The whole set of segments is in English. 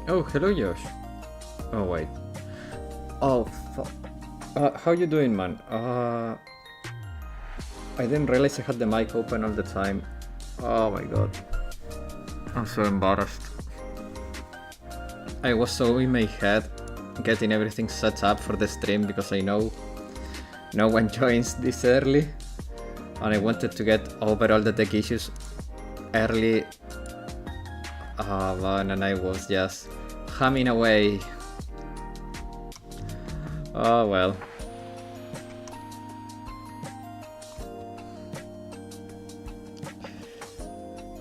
Oh, hello Josh. Oh wait. Oh, how you doing, man? I didn't realize I had the mic open all the time. Oh my god. I'm so embarrassed. I was so in my head getting everything set up for the stream because I know no one joins this early. And I wanted to get over all the tech issues early. Man, and I was just humming away. Oh well.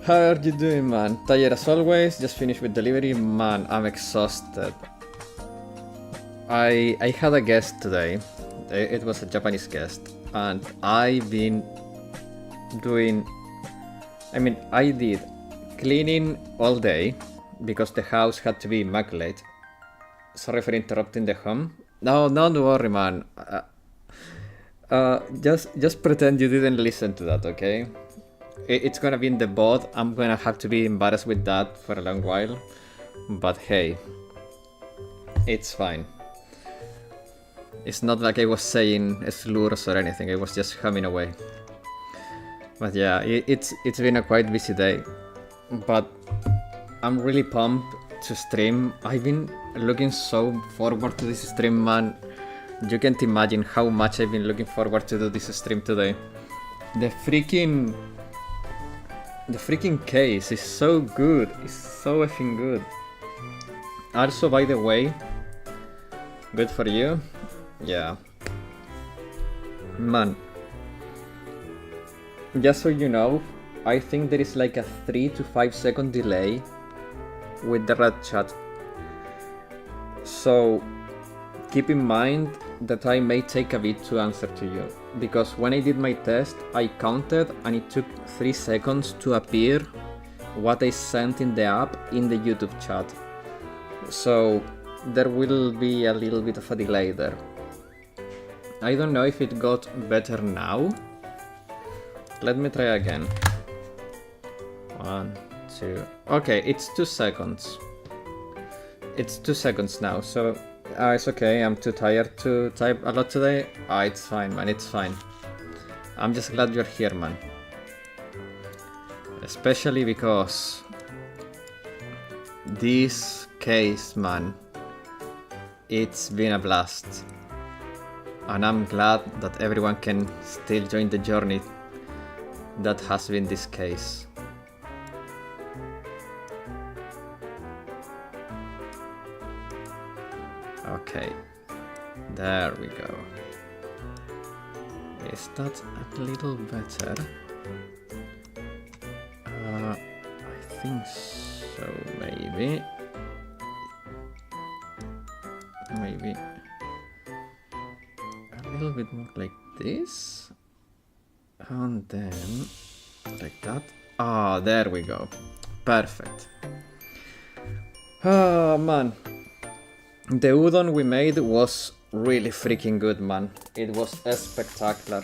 How are you doing, man? Tired as always, just finished with delivery. Man, I'm exhausted. I had a guest today. It was a Japanese guest. And I've been doing... I did cleaning all day because the house had to be immaculate. Sorry for interrupting the hum. No, don't worry, man. Just pretend you didn't listen to that, okay? It's gonna be in the bot. I'm gonna have to be embarrassed with that for a long while. But hey, it's fine. It's not like I was saying slurs or anything. I was just humming away. But yeah, it's been a quite busy day. But I'm really pumped to stream. I've been looking so forward to this stream, man. You can't imagine how much I've been looking forward to do this stream today. The freaking case is so good. It's so effing good. Also, by the way, good for you. Yeah. Man. Just so you know, I think there is like a 3 to 5 second delay with the red chat. So keep in mind that I may take a bit to answer to you. Because when I did my test, I counted and it took 3 seconds to appear what I sent in the app in the YouTube chat. So there will be a little bit of a delay there. I don't know if it got better now. Let me try again. 1, 2. Okay, it's 2 seconds. It's 2 seconds now, so it's okay. I'm too tired to type a lot today. It's fine, man, it's fine. I'm just glad you're here, man. Especially because this case, man, it's been a blast. And I'm glad that everyone can still join the journey that has been this case. Okay, there we go. Is that a little better? I think so, maybe. Maybe a little bit more like this. And then like that. There we go. Perfect. Oh man. The udon we made was really freaking good, man. It was spectacular.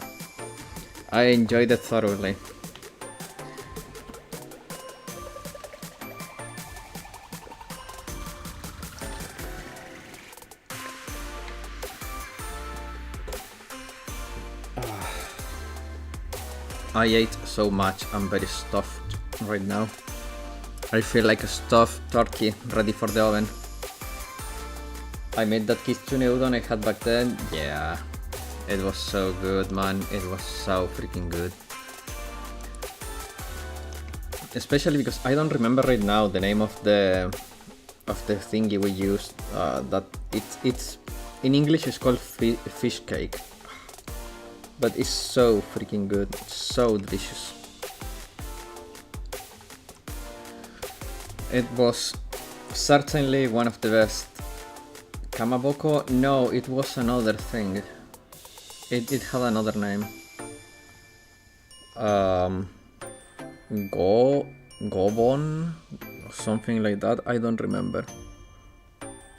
I enjoyed it thoroughly. I ate so much, I'm very stuffed right now. I feel like a stuffed turkey ready for the oven. I made that kitsune udon I had back then. Yeah, it was so good, man. It was so freaking good. Especially because I don't remember right now the name of the thingy we used. That it's in English it's called fish cake, but it's so freaking good, so delicious. It was certainly one of the best. Kamaboko? No, it was another thing. It had another name. Gobon? Something like that, I don't remember.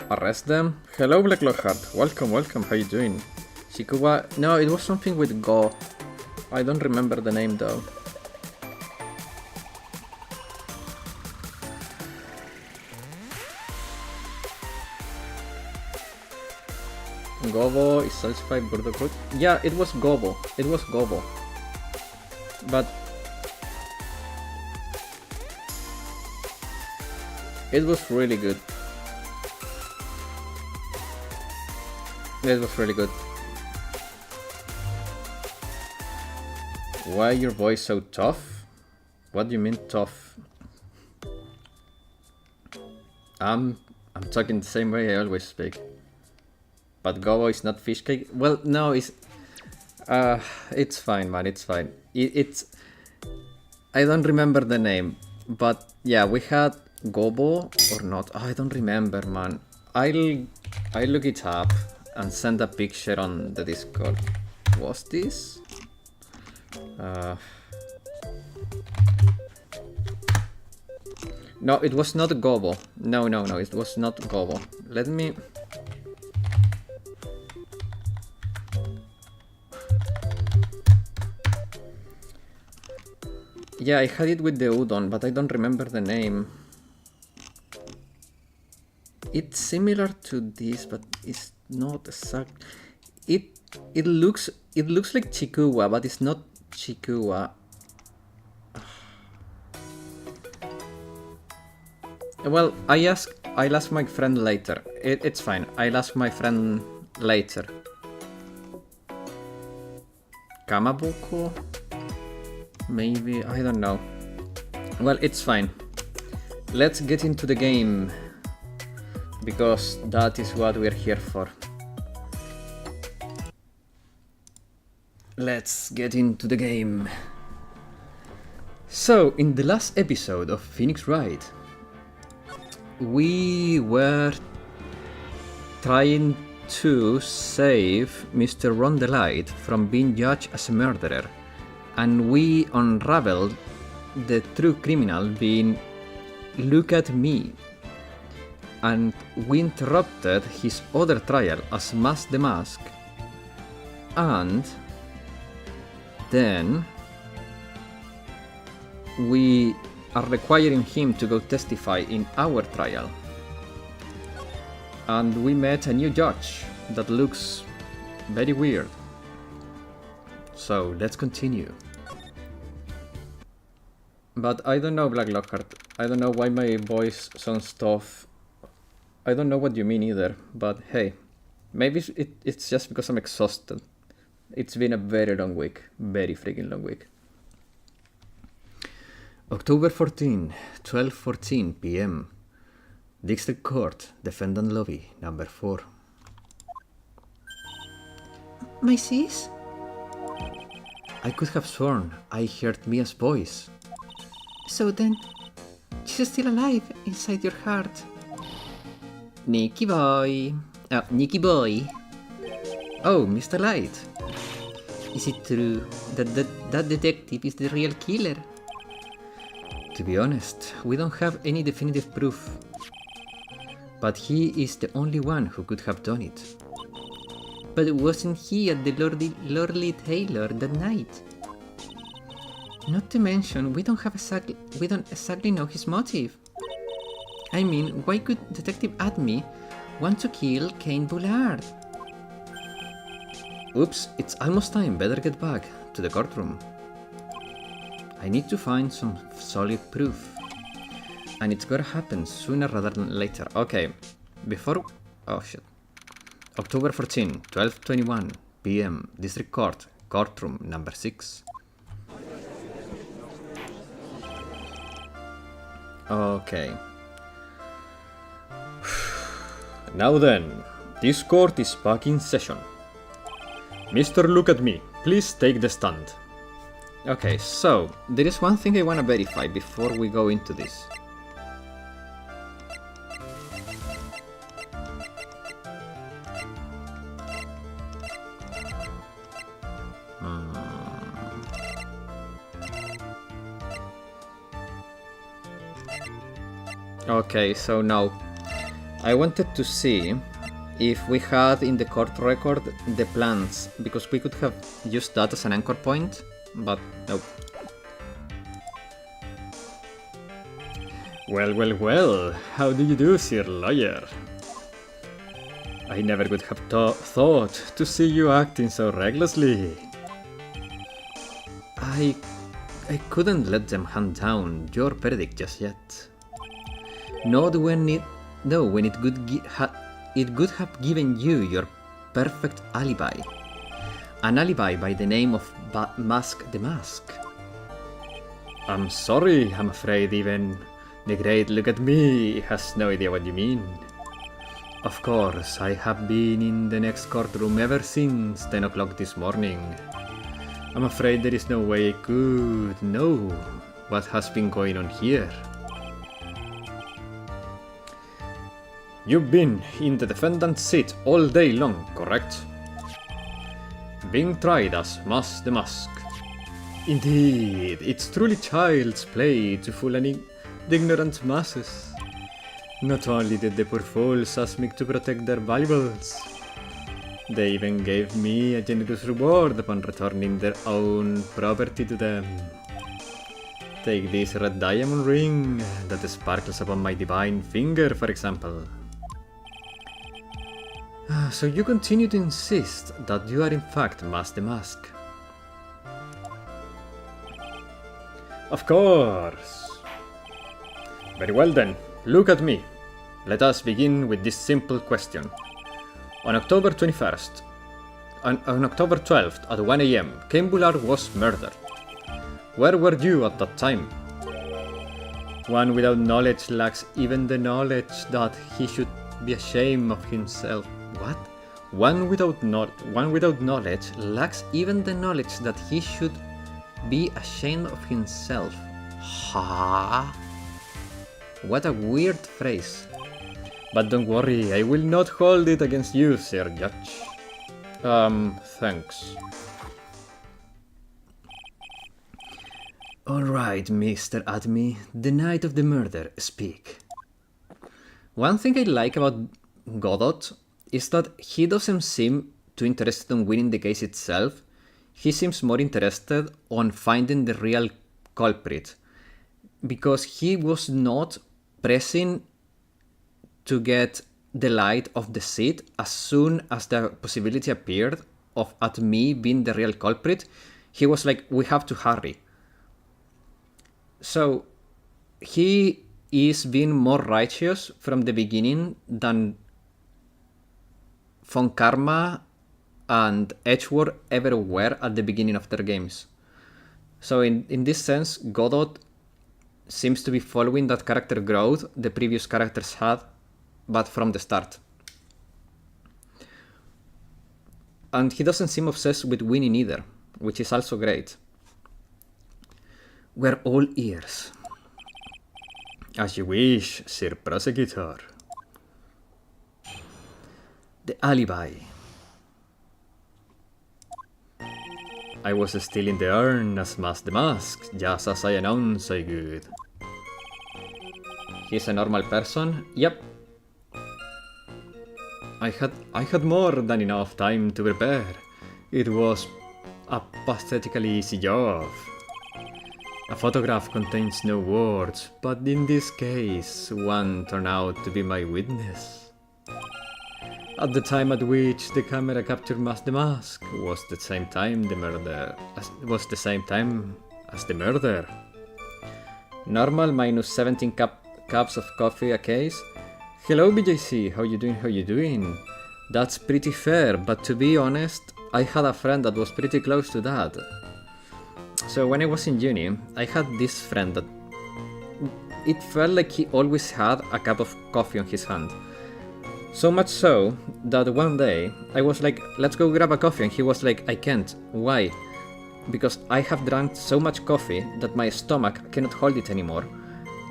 Arrest them? Hello, Black Lockhart. Welcome, welcome, how you doing? Shikuwa? No, it was something with Go. I don't remember the name though. Gobo is satisfied burger fruit. Yeah, it was Gobo. It was Gobo. But it was really good. It was really good. Why your voice so tough? What do you mean tough? I'm talking the same way I always speak. But Gobo is not fish cake? Well, no, it's fine, man, it's fine. It's... I don't remember the name, but yeah, we had Gobo or not. Oh, I don't remember, man. I'll look it up and send a picture on the Discord. Was this? No, it was not Gobo. No, it was not Gobo. Let me... Yeah, I had it with the udon, but I don't remember the name. It's similar to this, but it's not exact. It looks like chikuwa, but it's not chikuwa. Well, I'll ask my friend later. It's fine. I'll ask my friend later. Kamaboko? Maybe, I don't know. Well, it's fine. Let's get into the game, because that is what we're here for. Let's get into the game. So, in the last episode of Phoenix Wright, we were trying to save Mr. Rondelite from being judged as a murderer, and we unraveled the true criminal being Look at Me, and we interrupted his other trial as Mask the Mask, and then we are requiring him to go testify in our trial. And we met a new judge that looks very weird. So let's continue. But I don't know, Black Lockhart. I don't know why my voice sounds tough. I don't know what you mean either, but hey, maybe it's just because I'm exhausted. It's been a very long week, very freaking long week. October 14, 12:14 p.m. District Court, Defendant Lobby, number 4. My sis? I could have sworn I heard Mia's voice. So then, she's still alive inside your heart. Nicky boy. Nicky boy. Oh, Mr. Light. Is it true that detective is the real killer? To be honest, we don't have any definitive proof. But he is the only one who could have done it. But wasn't he at the Lordly Taylor that night? Not to mention, we don't exactly know his motive. I mean, why could Detective Admi want to kill Kane Bullard? Oops, it's almost time. Better get back to the courtroom. I need to find some solid proof. And it's gotta happen sooner rather than later. Okay, before... Oh shit. October 14, 12:21 p.m. District Court, courtroom number 6. Okay. Now then, this court is back in session. Mr. Look at me, please take the stand. Okay, so, there is one thing I wanna verify before we go into this. Okay, so now, I wanted to see if we had in the court record the plans, because we could have used that as an anchor point, but nope. Well, well, well, how do you do, Sir Lawyer? I never would have thought to see you acting so recklessly. I couldn't let them hand down your verdict just yet. Not when it could have given you your perfect alibi. An alibi by the name of Mask the Mask. I'm sorry, I'm afraid even the great Look at Me has no idea what you mean. Of course, I have been in the next courtroom ever since 10 o'clock this morning. I'm afraid there is no way I could know what has been going on here. You've been in the defendant's seat all day long, correct? Being tried as Mask the Mask. Indeed, it's truly child's play to fool the ignorant masses. Not only did the poor fools ask me to protect their valuables, they even gave me a generous reward upon returning their own property to them. Take this red diamond ring that sparkles upon my divine finger, for example. So you continue to insist that you are in fact Mask the Mask? Of course! Very well then, look at me. Let us begin with this simple question. On October 21st, on October 12th at 1 AM, Cain Bullard was murdered. Where were you at that time? One without knowledge lacks even the knowledge that he should be ashamed of himself. What? One without knowledge lacks even the knowledge that he should be ashamed of himself. Ha? What a weird phrase. But don't worry, I will not hold it against you, Sir Judge. Thanks. Alright, Mr. Admi, the night of the murder, speak. One thing I like about Godot is that he doesn't seem too interested in winning the case itself. He seems more interested on finding the real culprit, because he was not pressing to get the light of the seat as soon as the possibility appeared of Admi being the real culprit. He was like, we have to hurry. So he is being more righteous from the beginning than Von Karma and Edgeworth ever were at the beginning of their games. So in this sense, Godot seems to be following that character growth the previous characters had, but from the start. And he doesn't seem obsessed with winning either, which is also great. We're all ears. As you wish, Sir Prosecutor. The alibi. I was still in the urn as Mask the Mask, just as I announced I would. He's a normal person? Yep. I had more than enough time to prepare. It was a pathetically easy job. A photograph contains no words, but in this case, one turned out to be my witness. At the time at which the camera captured Mask the Mask was the same time as the murder. Normal minus 17 cups of coffee a case. Hello BJC, how you doing? That's pretty fair, but to be honest, I had a friend that was pretty close to that. So when I was in uni, I had this friend that it felt like he always had a cup of coffee on his hand. So much so that one day I was like, let's go grab a coffee, and he was like, I can't. Why? Because I have drank so much coffee that my stomach cannot hold it anymore,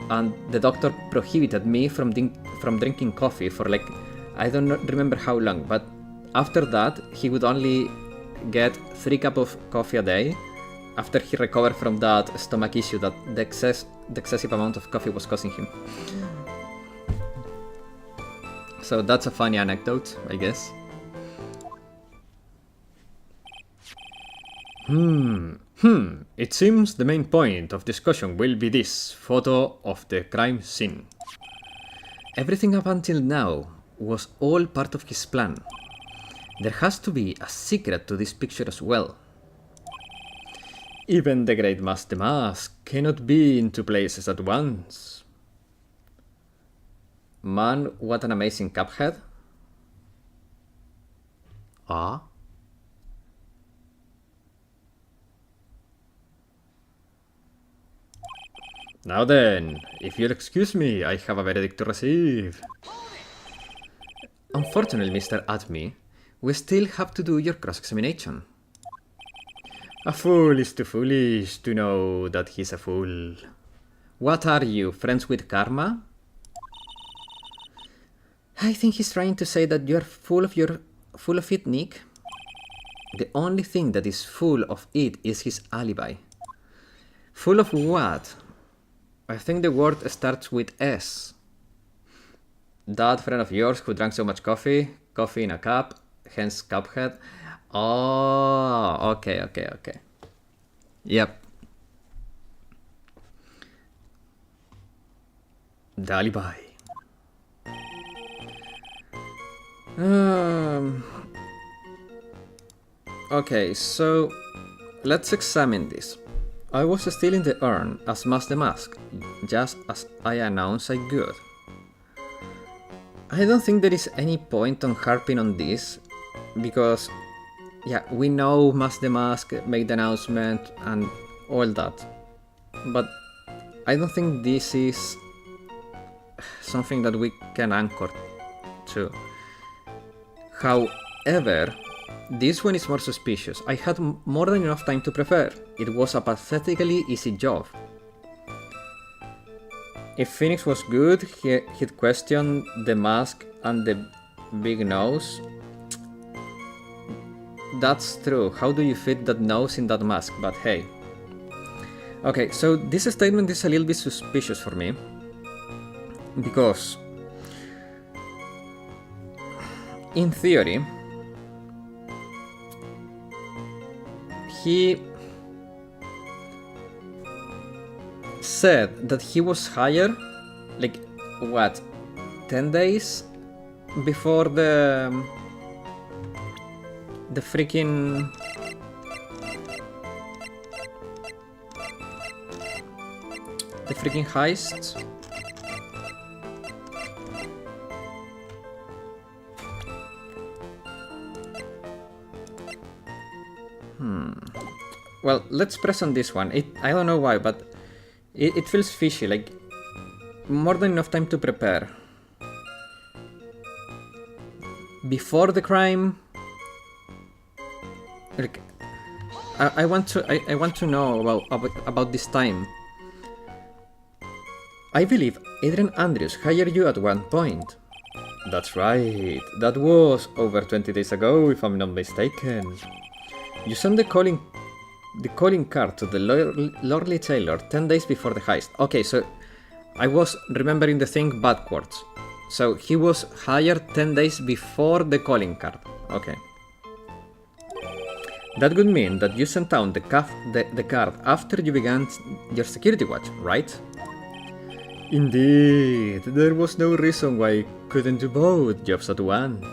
and the doctor prohibited me from drinking coffee for like, I don't remember how long, but after that he would only get 3 cups of coffee a day after he recovered from that stomach issue that the excessive amount of coffee was causing him. So that's a funny anecdote, I guess. It seems the main point of discussion will be this photo of the crime scene. Everything up until now was all part of his plan. There has to be a secret to this picture as well. Even the great Master Mask cannot be in 2 places at once. Man, what an amazing Cuphead. Ah. Now then, if you'll excuse me, I have a verdict to receive. Unfortunately, Mr. Atme, we still have to do your cross-examination. A fool is too foolish to know that he's a fool. What are you, friends with karma? I think he's trying to say that you're full of it, Nick. The only thing that is full of it is his alibi. Full of what? I think the word starts with S. That friend of yours who drank so much coffee in a cup, hence Cuphead. Oh, okay. Yep. The alibi. Okay, so let's examine this. I was still in the urn as Master Mask, just as I announced I would. I don't think there is any point on harping on this, because, yeah, we know Master Mask made the announcement and all that, but I don't think this is something that we can anchor to. However, this one is more suspicious. I had more than enough time to prepare. It was a pathetically easy job. If Phoenix was good, he'd question the mask and the big nose. That's true. How do you fit that nose in that mask? But hey. Okay, so this statement is a little bit suspicious for me. Because, in theory, he said that he was hired, like, what, 10 days before the freaking heist. Well, let's press on this one. I don't know why, but it feels fishy, like more than enough time to prepare. Before the crime, like I want to know about this time. I believe Adrian Andrews hired you at one point. That's right. That was over 20 days ago, if I'm not mistaken. You sent the calling card to the Lordly Tailor 10 days before the heist. Okay, so I was remembering the thing backwards. So he was hired 10 days before the calling card. Okay. That would mean that you sent out the card after you began your security watch, right? Indeed, there was no reason why I couldn't do both jobs at once.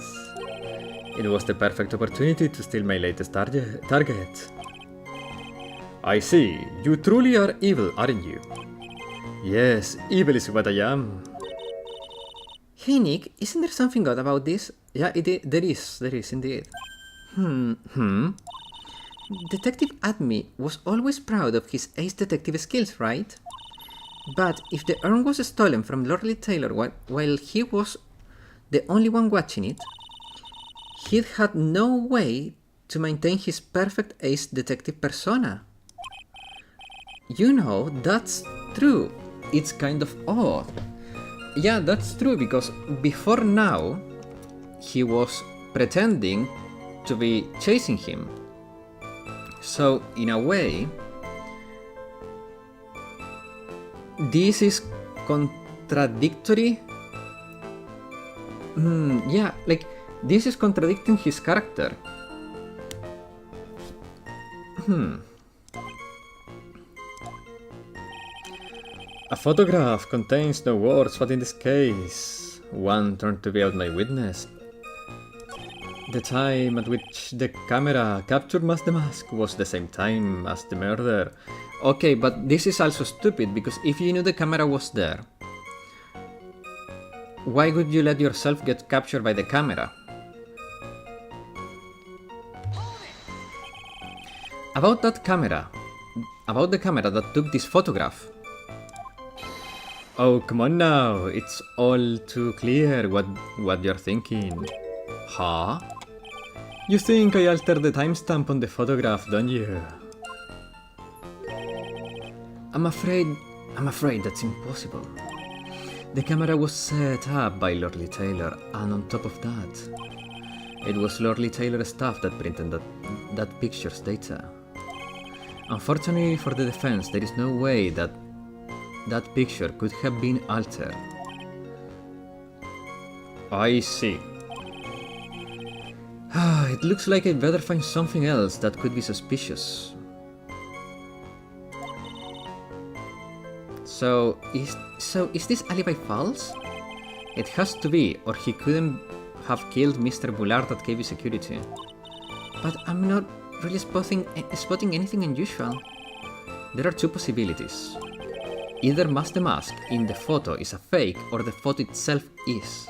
It was the perfect opportunity to steal my latest target. I see, you truly are evil, aren't you? Yes, evil is what I am. Hey Nick, isn't there something odd about this? Yeah, there is indeed. Detective Atme was always proud of his ace detective skills, right? But if the urn was stolen from Lordly Taylor while he was the only one watching it, he'd had no way to maintain his perfect ace detective persona. You know, that's true. It's kind of odd. Yeah, that's true, because before now, he was pretending to be chasing him. So, in a way, this is contradictory. Yeah, like, this is contradicting his character. A photograph contains no words, but in this case, one turned to be out my witness. The time at which the camera captured the mask was the same time as the murder. Okay, but this is also stupid, because if you knew the camera was there, why would you let yourself get captured by the camera? About the camera that took this photograph. Oh, come on now, it's all too clear what you're thinking. Huh? You think I altered the timestamp on the photograph, don't you? I'm afraid that's impossible. The camera was set up by Lordly Taylor, and on top of that, it was Lordly Taylor's staff that printed that picture's data. Unfortunately for the defense, there is no way that picture could have been altered. I see. It looks like I'd better find something else that could be suspicious. So is this alibi false? It has to be, or he couldn't have killed Mr. Bullard at KB Security. But I'm not really spotting anything unusual. There are two possibilities. Either the mask in the photo is a fake, or the photo itself is.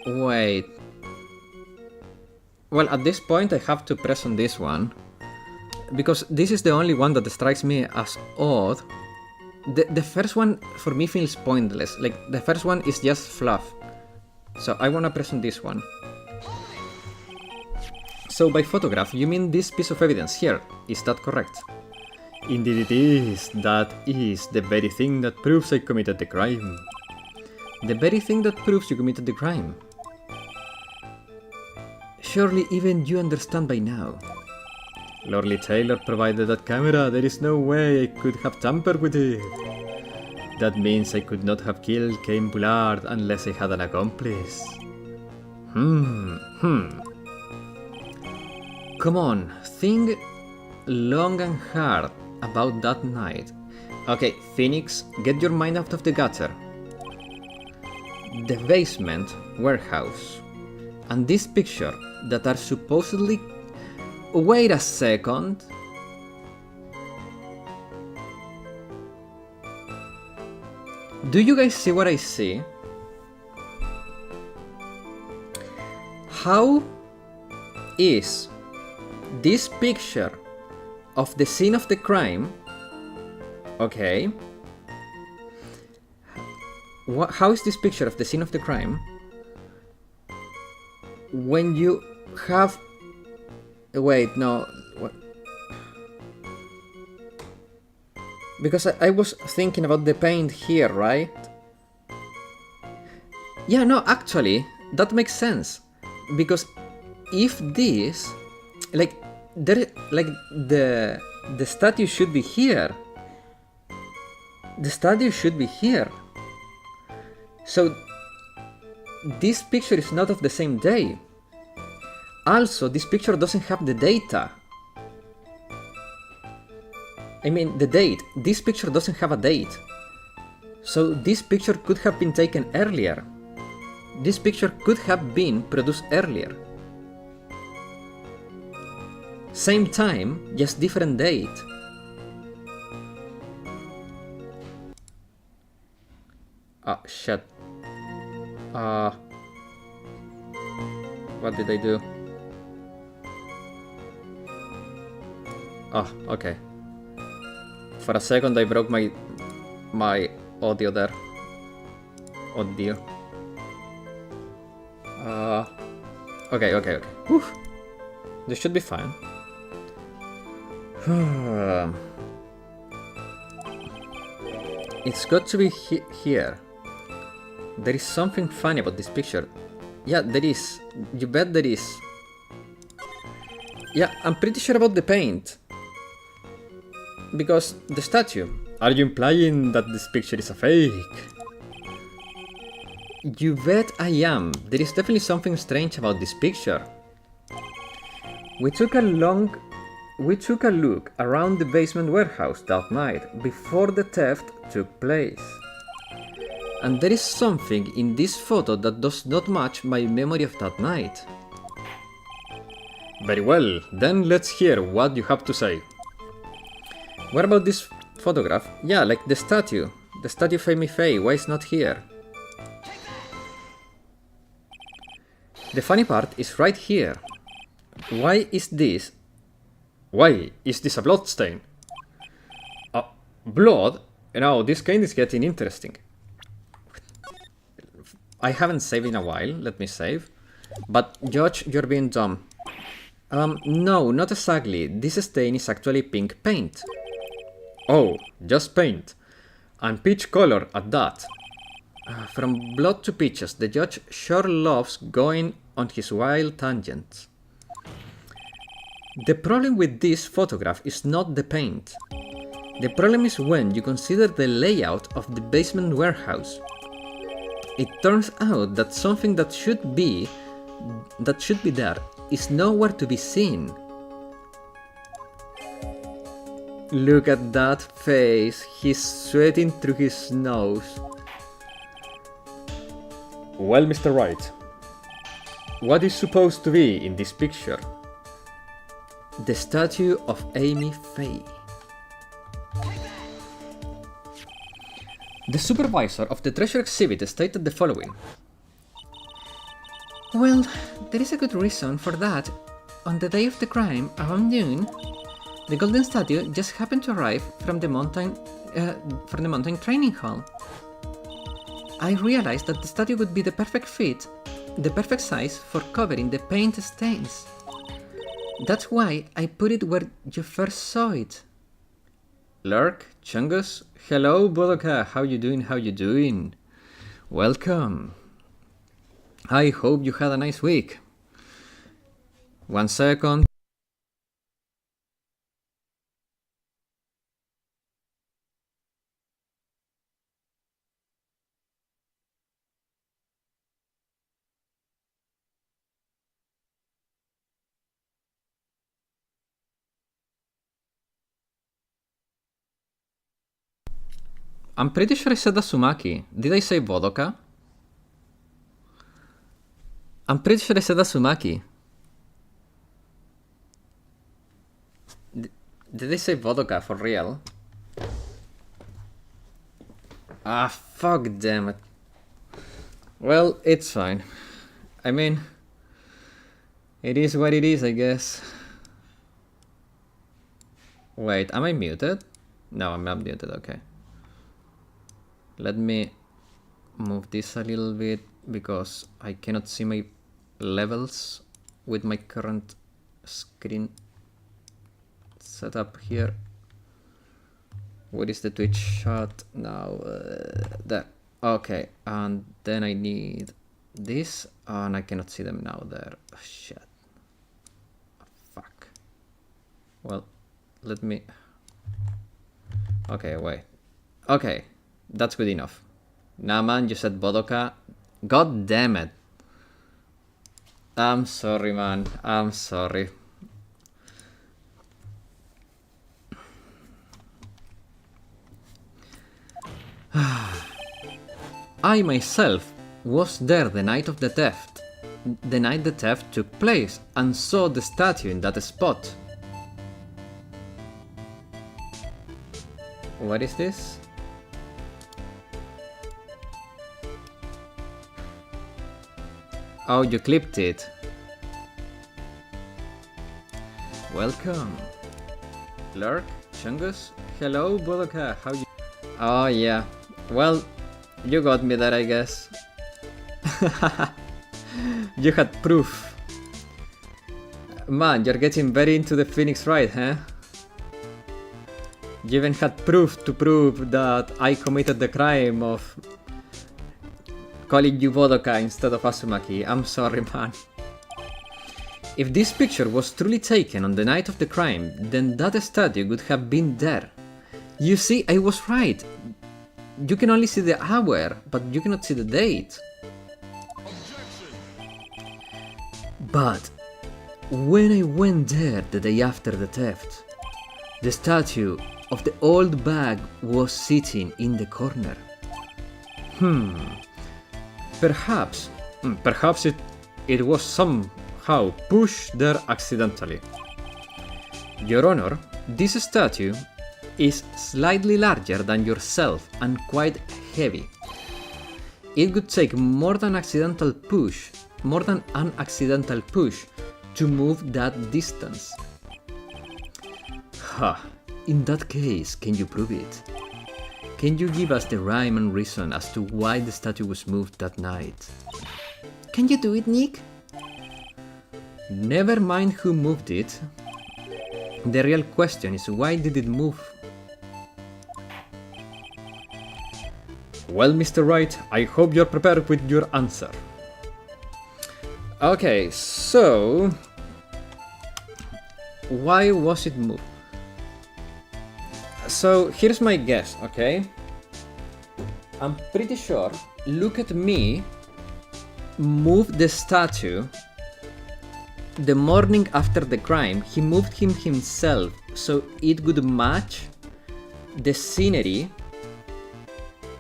Wait. Well, at this point I have to press on this one, because this is the only one that strikes me as odd. The first one for me feels pointless, like the first one is just fluff. So I wanna press on this one. So by photograph, you mean this piece of evidence here, is that correct? Indeed it is. That is the very thing that proves I committed the crime. The very thing that proves you committed the crime. Surely even you understand by now. Lordly Taylor provided that camera, there is no way I could have tampered with it. That means I could not have killed Cain Bullard unless I had an accomplice. Come on, think long and hard about that night. Okay, Phoenix, get your mind out of the gutter. The basement warehouse and this picture that are supposedly... Wait a second. Do you guys see what I see? How is this picture of the scene of the crime, okay, how is this picture of the scene of the crime when you have... Wait, no, what? Because I was thinking about the paint here, right? Yeah, no, actually, that makes sense, because if this... Like, the statue should be here. The statue should be here. So this picture is not of the same day. Also, this picture doesn't have the data. I mean, the date. This picture doesn't have a date. So this picture could have been taken earlier. This picture could have been produced earlier. Same time, just different date. Oh, shit. What did I do? Oh, okay. For a second I broke my audio there. Audio. Okay. Whew. This should be fine. It's got to be here. There is something funny about this picture. Yeah, there is. You bet there is. Yeah, I'm pretty sure about the paint. Because the statue. Are you implying that this picture is a fake? You bet I am. There is definitely something strange about this picture. We took a look around the basement warehouse that night before the theft took place. And there is something in this photo that does not match my memory of that night. Very well, then let's hear what you have to say. What about this photograph? Yeah, like the statue. The statue of Amy Faye, why is not here? The funny part is right here. Why is this a blood stain? Blood? Now, this kind is getting interesting. I haven't saved in a while, let me save. But, Judge, you're being dumb. No, not exactly. This stain is actually pink paint. Oh, just paint. And peach color at that. From blood to peaches, the judge sure loves going on his wild tangents. The problem with this photograph is not the paint. The problem is when you consider the layout of the basement warehouse. It turns out that something that should be there is nowhere to be seen. Look at that face, he's sweating through his nose. Well, Mr. Wright, what is supposed to be in this picture? The statue of Amy Faye. The supervisor of the treasure exhibit stated the following. Well, there is a good reason for that. On the day of the crime, around noon, the golden statue just happened to arrive from the mountain training hall. I realized that the statue would be the perfect fit, the perfect size for covering the paint stains. That's why I put it where you first saw it. Lurk, Chungus, hello Bodoka, how you doing? Welcome. I hope you had a nice week. 1 second. I'm pretty sure I said Asumaki. Did I say Bodoka? I'm pretty sure I said Asumaki. Did I say Bodoka for real? Ah, fuck damn it. Well, it's fine. I mean, it is what it is, I guess. Wait, am I muted? No, I'm not muted, okay. Let me move this a little bit because I cannot see my levels with my current screen setup here. What is the Twitch shot now? There. Okay, and then I need this, and I cannot see them now there. Oh, shit. Fuck. Well, let me... Okay, wait. Okay. That's good enough. Nah, man, you said Bodoka. God damn it. I'm sorry, man. I'm sorry. I myself was there the night of the theft. The night the theft took place and saw the statue in that spot. What is this? Oh, you clipped it. Welcome. Lurk, Chungus, hello Bodoka, how you? Oh yeah, well, you got me there I guess. You had proof. Man, you're getting very into the Phoenix Wright, huh? You even had proof to prove that I committed the crime of calling you Bodoka instead of Asumaki. I'm sorry, man. If this picture was truly taken on the night of the crime, then that statue would have been there. You see, I was right. You can only see the hour, but you cannot see the date. But when I went there the day after the theft, the statue of the old bag was sitting in the corner. Perhaps it was somehow pushed there accidentally. Your Honor, this statue is slightly larger than yourself and quite heavy. It would take more than an accidental push to move that distance. In that case, can you prove it? Can you give us the rhyme and reason as to why the statue was moved that night? Can you do it, Nick? Never mind who moved it. The real question is, why did it move? Well, Mr. Wright, I hope you're prepared with your answer. Okay, so why was it moved? So here's my guess, okay? I'm pretty sure Look at Me moved the statue the morning after the crime. He moved him himself so it would match the scenery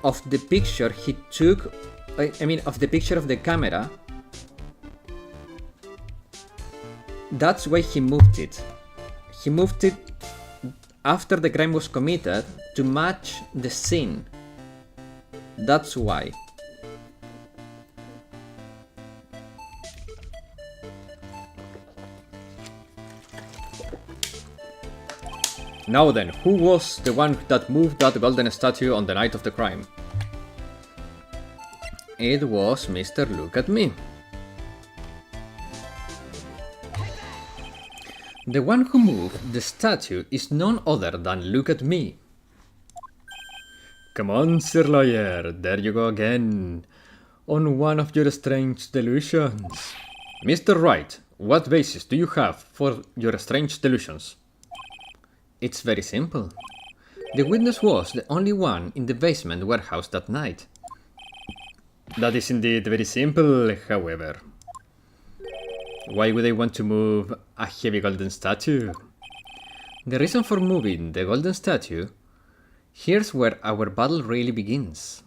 of the picture he took, of the picture of the camera. That's why he moved it. He moved it after the crime was committed to match the scene. That's why. Now then, who was the one that moved that golden statue on the night of the crime? It was Mr. Look at Me. The one who moved the statue is none other than Look at Me. Come on, Sir Lawyer, there you go again, on one of your strange delusions. Mr. Wright, what basis do you have for your strange delusions? It's very simple. The witness was the only one in the basement warehouse that night. That is indeed very simple, however. Why would they want to move a heavy golden statue? The reason for moving the golden statue, here's where our battle really begins.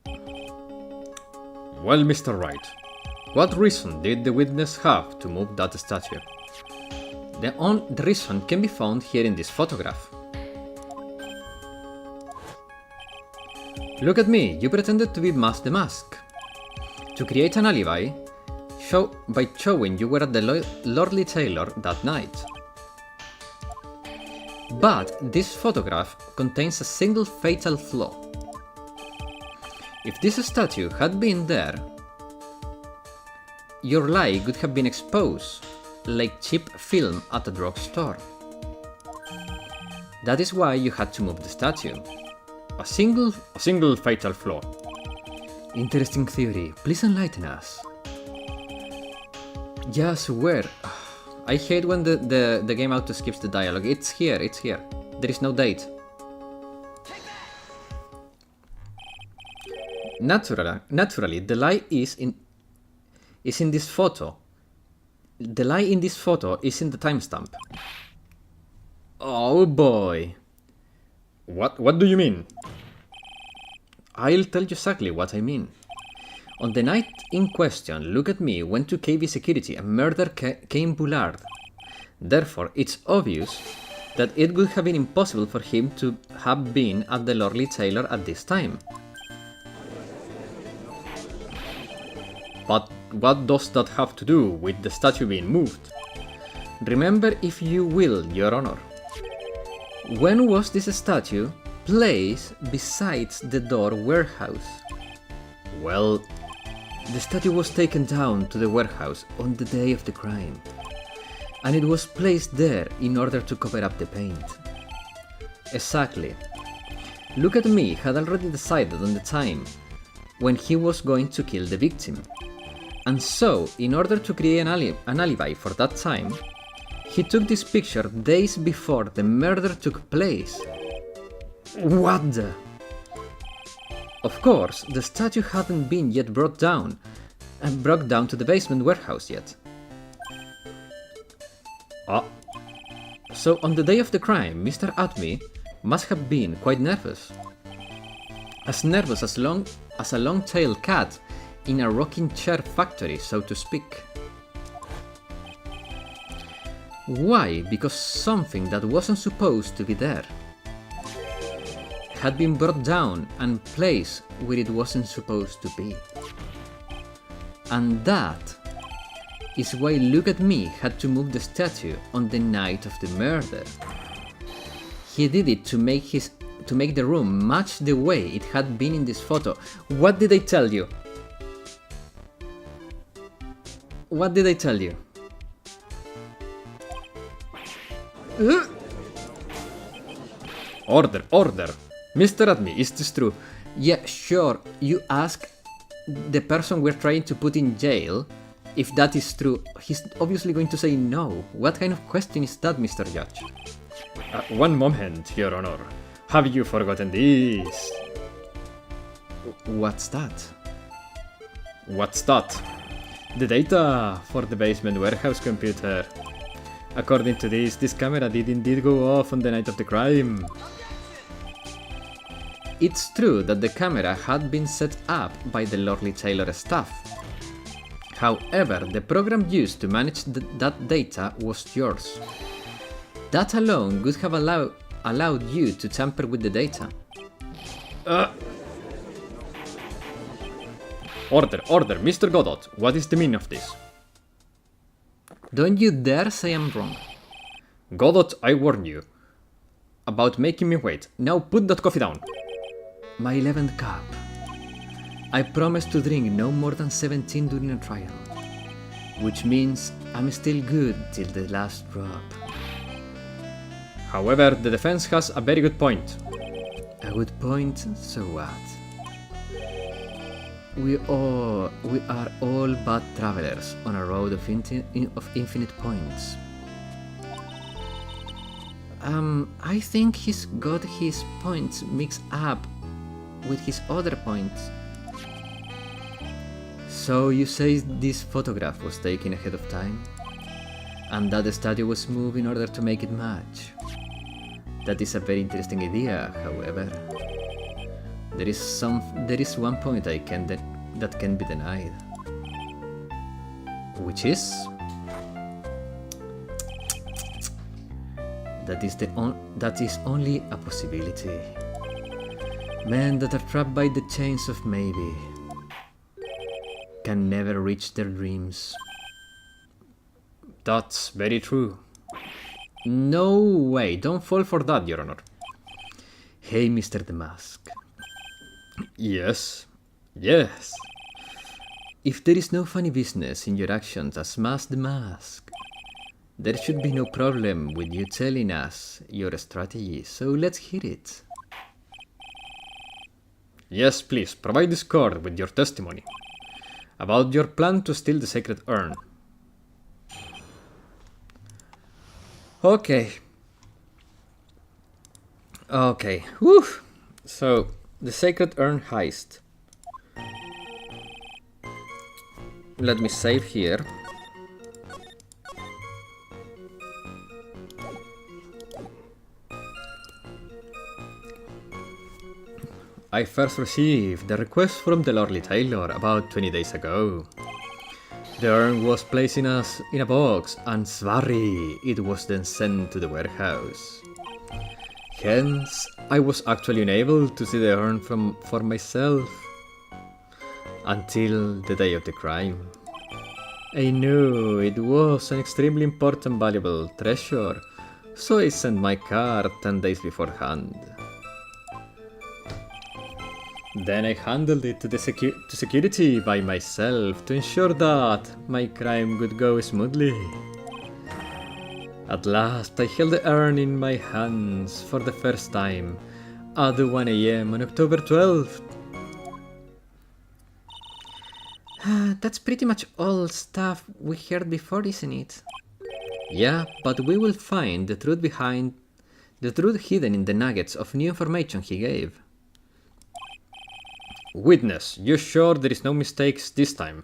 Well, Mr. Wright, what reason did the witness have to move that statue? The reason can be found here in this photograph. Look at me, you pretended to be the mask. To create an alibi, by showing you were at the Lordly Taylor that night. But this photograph contains a single fatal flaw. If this statue had been there, your lie would have been exposed like cheap film at a drugstore. That is why you had to move the statue. A single fatal flaw. Interesting theory, please enlighten us. Yes, where? I hate when the game auto skips the dialogue. It's here. There is no date. Naturally, the lie is in this photo. The lie in this photo is in the timestamp. Oh boy. What do you mean? I'll tell you exactly what I mean. On the night in question, Look at Me went to KV security and murdered Cain Bullard. Therefore, it's obvious that it would have been impossible for him to have been at the Lordly Taylor at this time. But what does that have to do with the statue being moved? Remember, if you will, Your Honor, When was this statue placed beside the door warehouse? Well, the statue was taken down to the warehouse on the day of the crime, and it was placed there in order to cover up the paint. Exactly. Look at me had already decided on the time when he was going to kill the victim, and so, in order to create an alibi for that time, he took this picture days before the murder took place. What the? Of course, the statue hadn't been yet brought down to the basement warehouse yet. So on the day of the crime, Mr. Atme must have been quite nervous. As nervous as a long-tailed cat in a rocking chair factory, so to speak. Why? Because something that wasn't supposed to be there had been brought down and placed where it wasn't supposed to be. And that is why Look at Me had to move the statue on the night of the murder. He did it to make the room match the way it had been in this photo. What did I tell you? What did I tell you? Order, order! Mr. Atme, is this true? Yeah, sure, you ask the person we're trying to put in jail if that is true. He's obviously going to say no. What kind of question is that, Mr. Judge? One moment, Your Honor. Have you forgotten this? What's that? What's that? The data for the basement warehouse computer. According to this camera did indeed go off on the night of the crime. It's true that the camera had been set up by the Lordly Taylor staff. However, the program used to manage that data was yours. That alone would have allowed you to tamper with the data. Order, Mr. Godot, what is the meaning of this? Don't you dare say I'm wrong. Godot, I warn you about making me wait. Now put that coffee down. My 11th cup. I promise to drink no more than 17 during a trial, which means I'm still good till the last drop. However, the defense has a very good point. A good point? So what? We are all bad travelers on a road of infinite points. I think he's got his points mixed up with his other points. So you say this photograph was taken ahead of time? And that the statue was moved in order to make it match? That is a very interesting idea, however. There is one point that can be denied. Which is? That is only a possibility. Men that are trapped by the chains of maybe can never reach their dreams. That's very true. No way, don't fall for that, Your Honor. Hey, Mr. The Mask. Yes. If there is no funny business in your actions as Mask the Mask, there should be no problem with you telling us your strategy, so let's hear it. Yes, please, provide this court with your testimony about your plan to steal the sacred urn. Okay. Whew. So, the sacred urn heist. Let me save here. I first received the request from the Lordly Taylor about 20 days ago. The urn was placed in a box, and Swarry, it was then sent to the warehouse. Hence, I was actually unable to see the urn for myself until the day of the crime. I knew it was an extremely important, valuable treasure, so I sent my card 10 days beforehand. Then I handled it to security by myself to ensure that my crime would go smoothly. At last, I held the urn in my hands for the first time at 1 AM on October 12th. That's pretty much all stuff we heard before, isn't it? Yeah, but we will find the truth hidden in the nuggets of new information he gave. Witness, you sure there is no mistakes this time?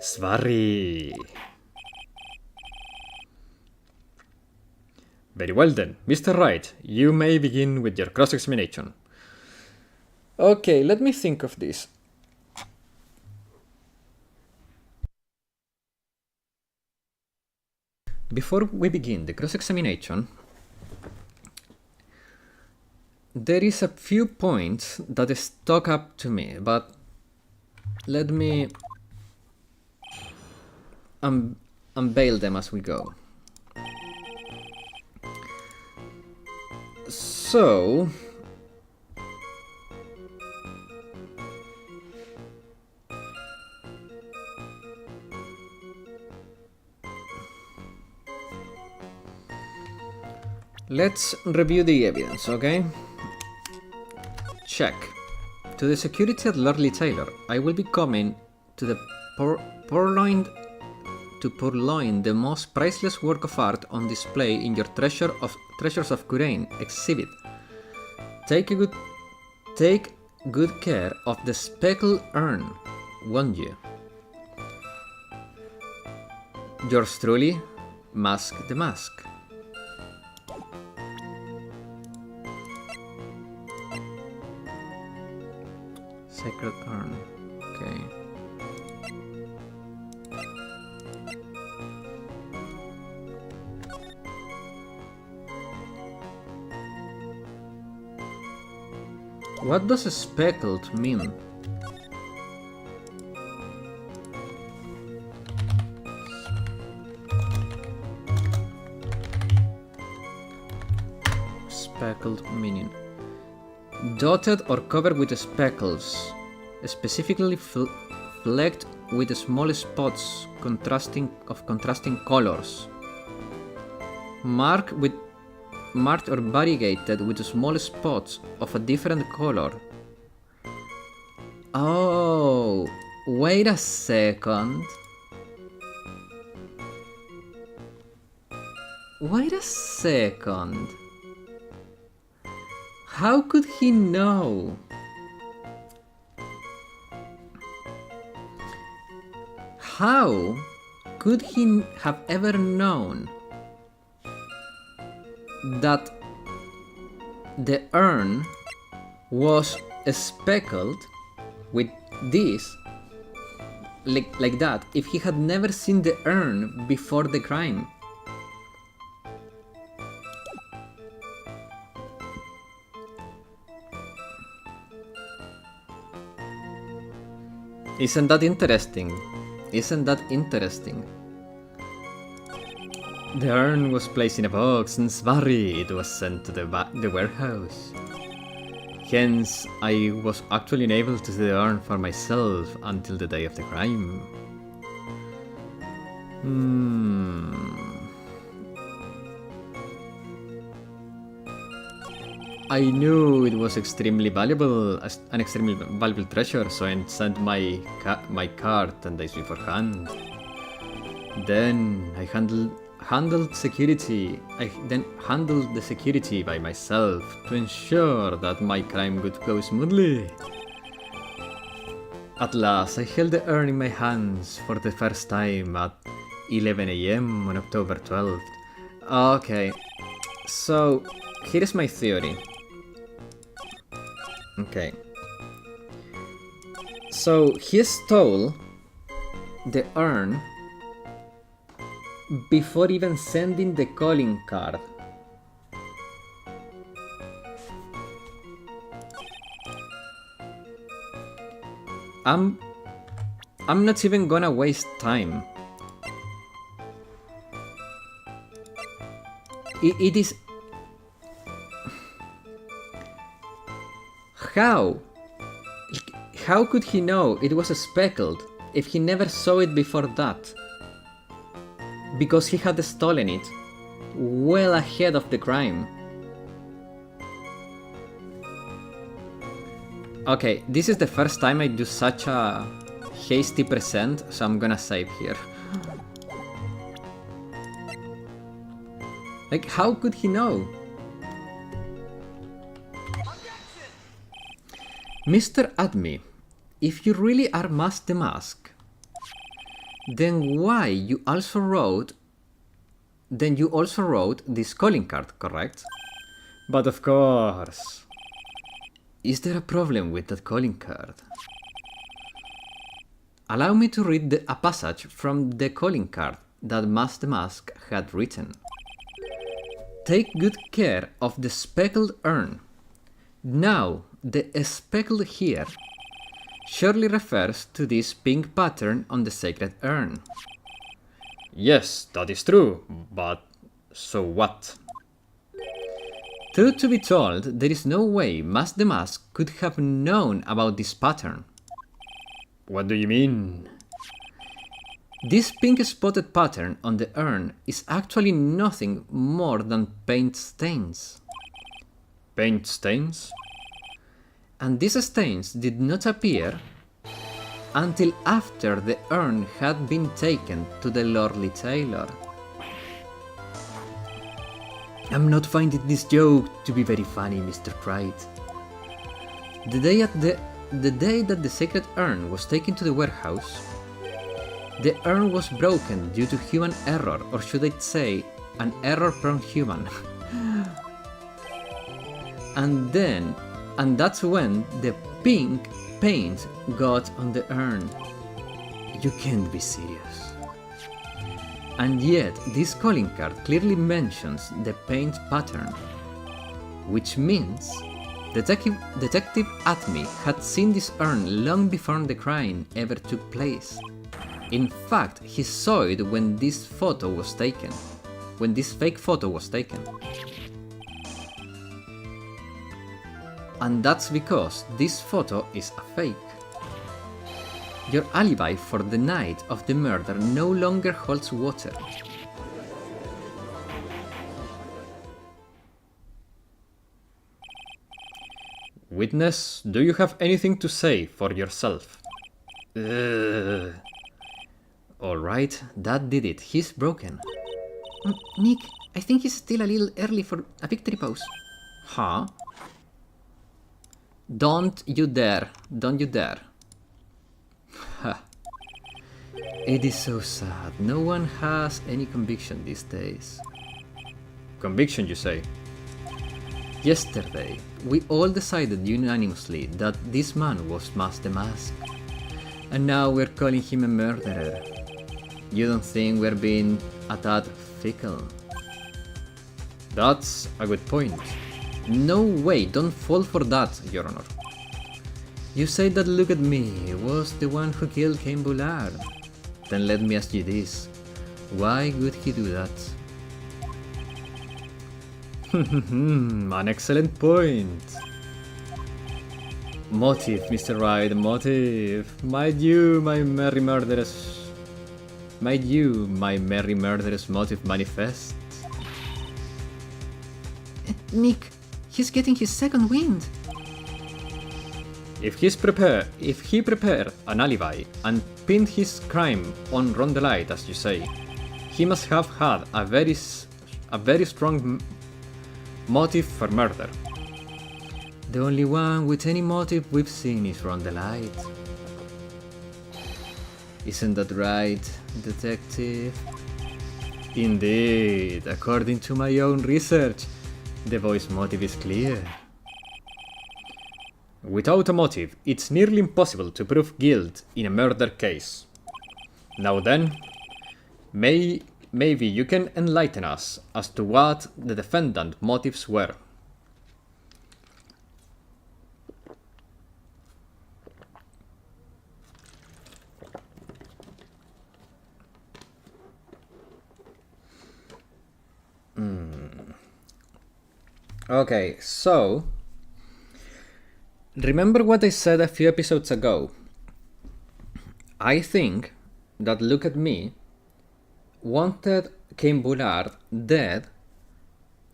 Svarri. Very well then, Mr. Wright, you may begin with your cross-examination. Okay, let me think of this. Before we begin the cross-examination, there is a few points that stuck up to me, but let me unveil them as we go. So, let's review the evidence, okay? Check. To the security at Lordly Taylor, I will be coming to the purloin the most priceless work of art on display in your Treasures of Kurain exhibit. Take good care of the speckled urn, won't you? Yours truly, Mask the Mask. Sacred urn, okay. What does speckled mean? Speckled meaning. Dotted or covered with speckles, specifically flecked with small spots contrasting colors. Marked or variegated with small spots of a different color. Oh, wait a second. Wait a second. How could he know? How could he have ever known that the urn was speckled with this, like that, if he had never seen the urn before the crime? Isn't that interesting? Isn't that interesting? The urn was placed in a box and Svarri it was sent to the warehouse. Hence, I was actually unable to see the urn for myself until the day of the crime. I knew it was an extremely valuable treasure, so I sent my card 10 days beforehand. Then I handled the security by myself to ensure that my crime would go smoothly. At last, I held the urn in my hands for the first time at 11 AM on October 12th. Okay, so here's my theory. Okay. So he stole the urn before even sending the calling card. I'm not even gonna waste time. It is... How? How could he know it was speckled if he never saw it before that? Because he had stolen it well ahead of the crime. Okay, this is the first time I do such a hasty present, so I'm gonna save here. Like, how could he know? Mr. Admi, if you really are Mask the Mask, then why you also wrote... Then you also wrote this calling card, correct? But of course. Is there a problem with that calling card? Allow me to read a passage from the calling card that Mask the Mask had written. Take good care of the speckled urn. Now, the speckled here surely refers to this pink pattern on the sacred urn. Yes, that is true, but so what? Truth to be told, there is no way Mask the Mask could have known about this pattern. What do you mean? This pink spotted pattern on the urn is actually nothing more than paint stains. Paint stains? And these stains did not appear until after the urn had been taken to the lordly tailor. I'm not finding this joke to be very funny, Mr. Wright. The day that the sacred urn was taken to the warehouse, the urn was broken due to human error, or should I say, an error-prone human. And that's when the pink paint got on the urn. You can't be serious. And yet, this calling card clearly mentions the paint pattern, which means Detective Atmi had seen this urn long before the crime ever took place. In fact, he saw it when this photo was taken, when this fake photo was taken. And that's because this photo is a fake. Your alibi for the night of the murder no longer holds water. Witness, do you have anything to say for yourself? Alright, that did it. He's broken. Nick, I think it's still a little early for a victory pose. Huh? Don't you dare. Don't you dare. Ha. It is so sad. No one has any conviction these days. Conviction, you say? Yesterday, we all decided unanimously that this man was Mask the Mask. And now we're calling him a murderer. You don't think we're being a tad fickle? That's a good point. No way, don't fall for that, Your Honor. You say that Look at Me was the one who killed Cain Bullard. Then let me ask you this. Why would he do that? An excellent point. Motive, Mr. Wright, motive. Might you, my merry murderous motive manifest? Nick, he's getting his second wind. If he prepared an alibi and pinned his crime on Rondelite, as you say, he must have had a very strong motive for murder. The only one with any motive we've seen is Rondelite. Isn't that right, detective? Indeed, according to my own research, the boy's motive is clear. Without a motive, it's nearly impossible to prove guilt in a murder case. Now then, maybe you can enlighten us as to what the defendant's motives were. Okay, so remember what I said a few episodes ago. I think that Look at Me wanted Cain Bullard dead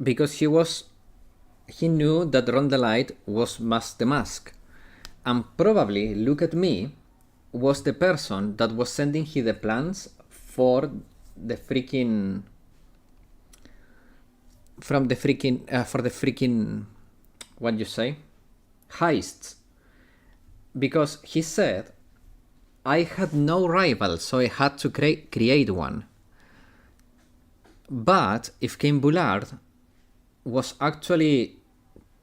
because he knew that Rondelite was the mask. And probably Look at Me was the person that was sending him the plans for the freaking what you say, heists, because he said I had no rival, so I had to create one. But if Cain Bullard was actually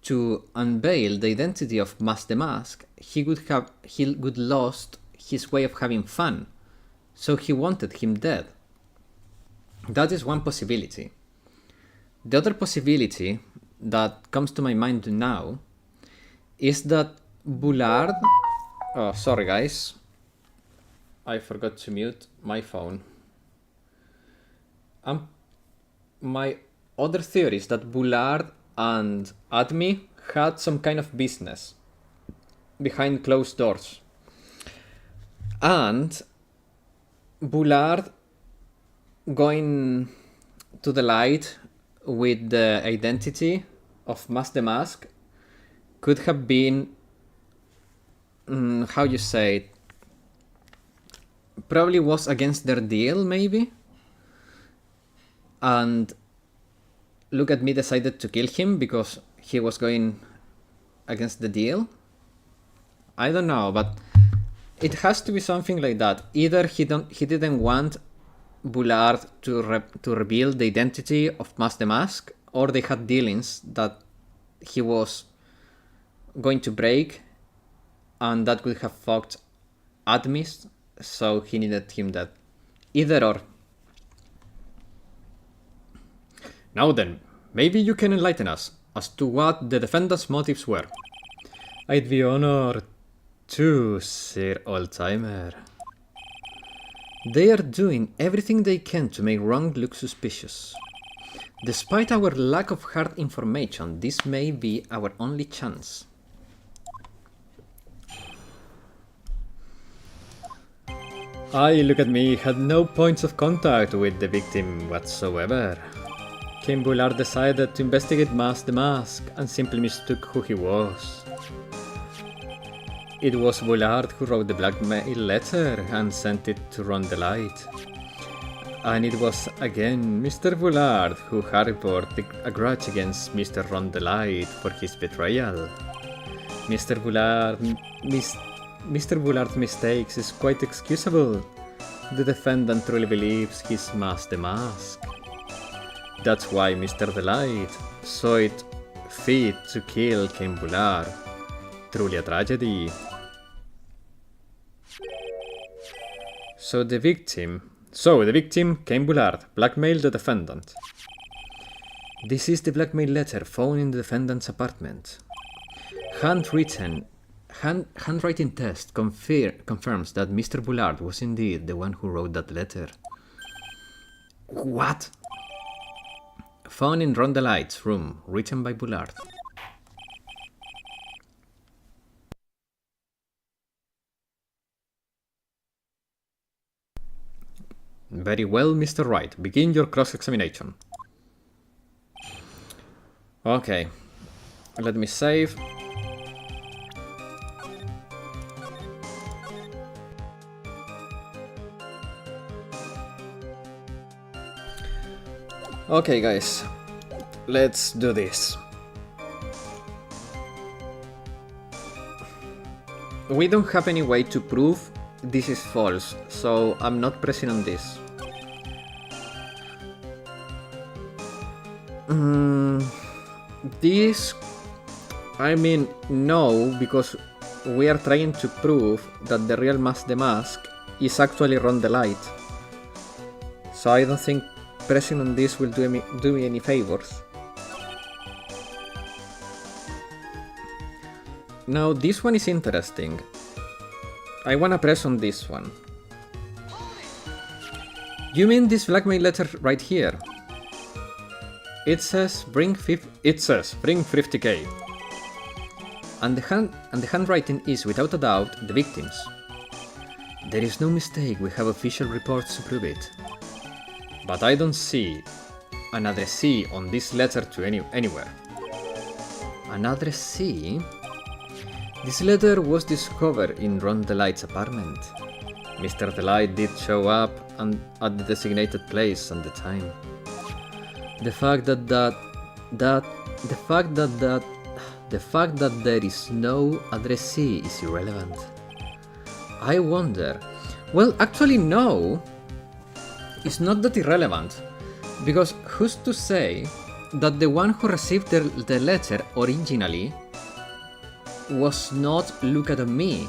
to unveil the identity of the Mask, he would lost his way of having fun, so he wanted him dead. That is one possibility. The other possibility that comes to my mind now is that Bullard... Oh, sorry guys. I forgot to mute my phone. My other theory is that Bullard and Admi had some kind of business behind closed doors. And Bullard going to the light with the identity of the Mask could have been, how you say it, probably was against their deal, maybe? And Look at Me decided to kill him because he was going against the deal? I don't know, but it has to be something like that. Either he didn't want Bullard to reveal the identity of the Mask, or they had dealings that he was going to break, and that could have fucked Admis, so he needed him dead. Either or. Now then, maybe you can enlighten us as to what the defendant's motives were. I'd be honored too, Sir Oldtimer. They are doing everything they can to make wrong look suspicious. Despite our lack of hard information, this may be our only chance. Look at Me had no points of contact with the victim whatsoever. Cain Bullard decided to investigate the Mask and simply mistook who he was. It was Bullard who wrote the blackmail letter and sent it to Rondelite. And it was again Mr. Bullard who harbored a grudge against Mr. Rondelite for his betrayal. Mr. Bullard's mistakes is quite excusable. The defendant truly believes he's the Mask. That's why Mr. Delight saw it fit to kill Cain Bullard. Truly a tragedy. So the victim, Cain Bullard, blackmailed the defendant. This is the blackmail letter found in the defendant's apartment. Handwriting test confirms that Mr. Bullard was indeed the one who wrote that letter. What? Found in Rondelite's room, written by Bullard. Very well, Mr. Wright. Begin your cross-examination. Okay. Let me save. Okay, guys. Let's do this. We don't have any way to prove this is false, so I'm not pressing on this. No, because we are trying to prove that the real the Mask is actually Rondelite. So I don't think pressing on this will do me any favors. Now this one is interesting. I wanna press on this one. You mean this blackmail letter right here? It says bring 50k. And the handwriting is, without a doubt, the victim's. There is no mistake, we have official reports to prove it. But I don't see an addressee on this letter to anywhere. An addressee? This letter was discovered in Ron Delight's apartment. Mr. Delight did show up at the designated place and the time. The fact that there is no addressee is irrelevant. I wonder. Well, actually, no. It's not that irrelevant, because who's to say that the one who received the letter originally was not "look at me,"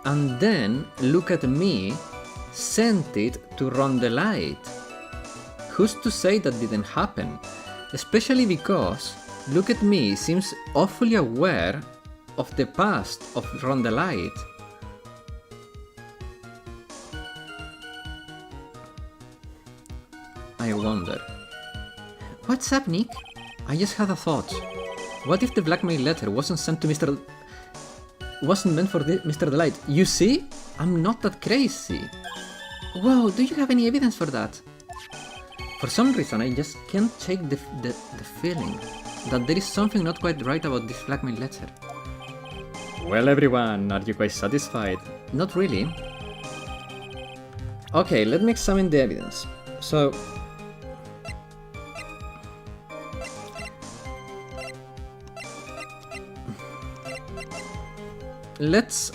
and then "look at me" sent it to Ron the Light? Who's to say that didn't happen? Especially because "look at me" seems awfully aware of the past of Ron the Light. I wonder. What's up, Nick? I just had a thought. What if the blackmail letter wasn't meant for Mr. Delight? You see? I'm not that crazy. Whoa, do you have any evidence for that? For some reason, I just can't shake the feeling that there is something not quite right about this blackmail letter. Well, everyone, are you guys satisfied? Not really. Okay, let me examine the evidence. So, let's...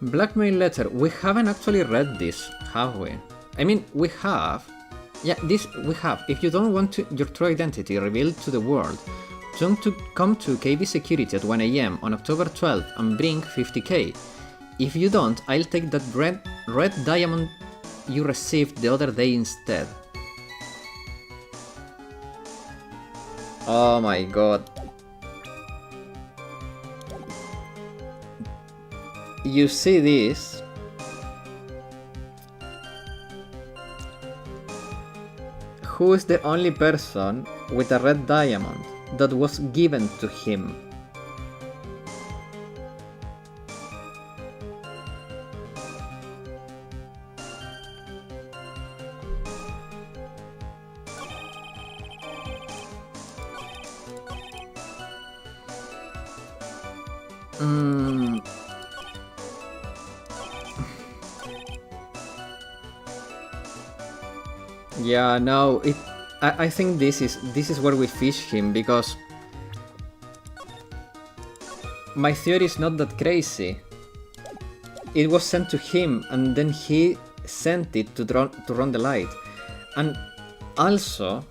Blackmail letter. We haven't actually read this, have we? I mean, we have. Yeah, this we have. If you don't want your true identity revealed to the world, don't come to KV Security at 1 AM on October 12th and bring 50k. If you don't, I'll take that red diamond you received the other day instead. Oh my god. You see this? Who is the only person with a red diamond that was given to him? Yeah, no, I think this is where we fish him, because my theory is not that crazy. It was sent to him and then he sent it to Ron the Light. And also,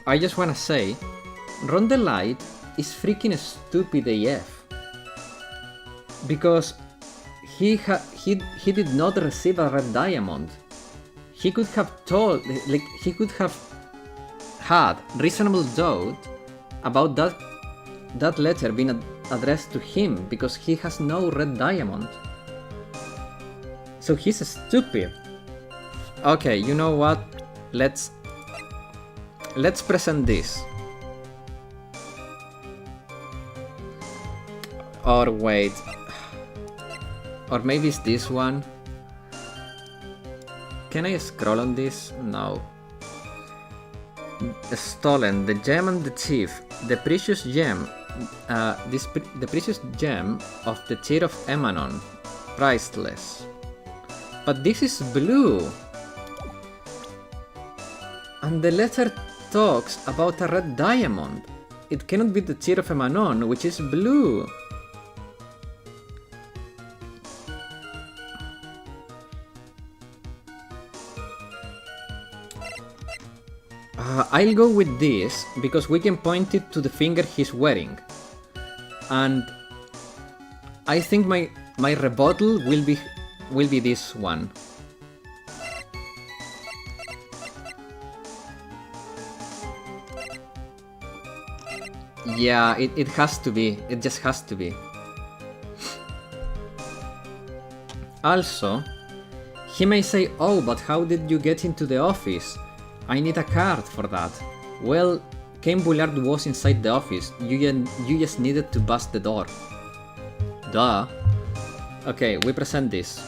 I just wanna say, Ron the Light is freaking stupid AF. Because he did not receive a red diamond. He could have he could have had reasonable doubt about that letter being addressed to him, because he has no red diamond. So he's stupid. Okay, you know what? Let's present this. Or wait. Or maybe it's this one. Can I scroll on this? No. Stolen, the gem and the thief. The precious gem. The precious gem of the tear of Emanon. Priceless. But this is blue. And the letter talks about a red diamond. It cannot be the tear of Emanon, which is blue. I'll go with this because we can point it to the finger he's wearing. And I think my rebuttal will be this one. Yeah, it has to be. It just has to be. Also, he may say, "Oh, but how did you get into the office? I need a card for that." Well, Ken Bullard was inside the office. You just needed to bust the door. Duh. Okay, we present this.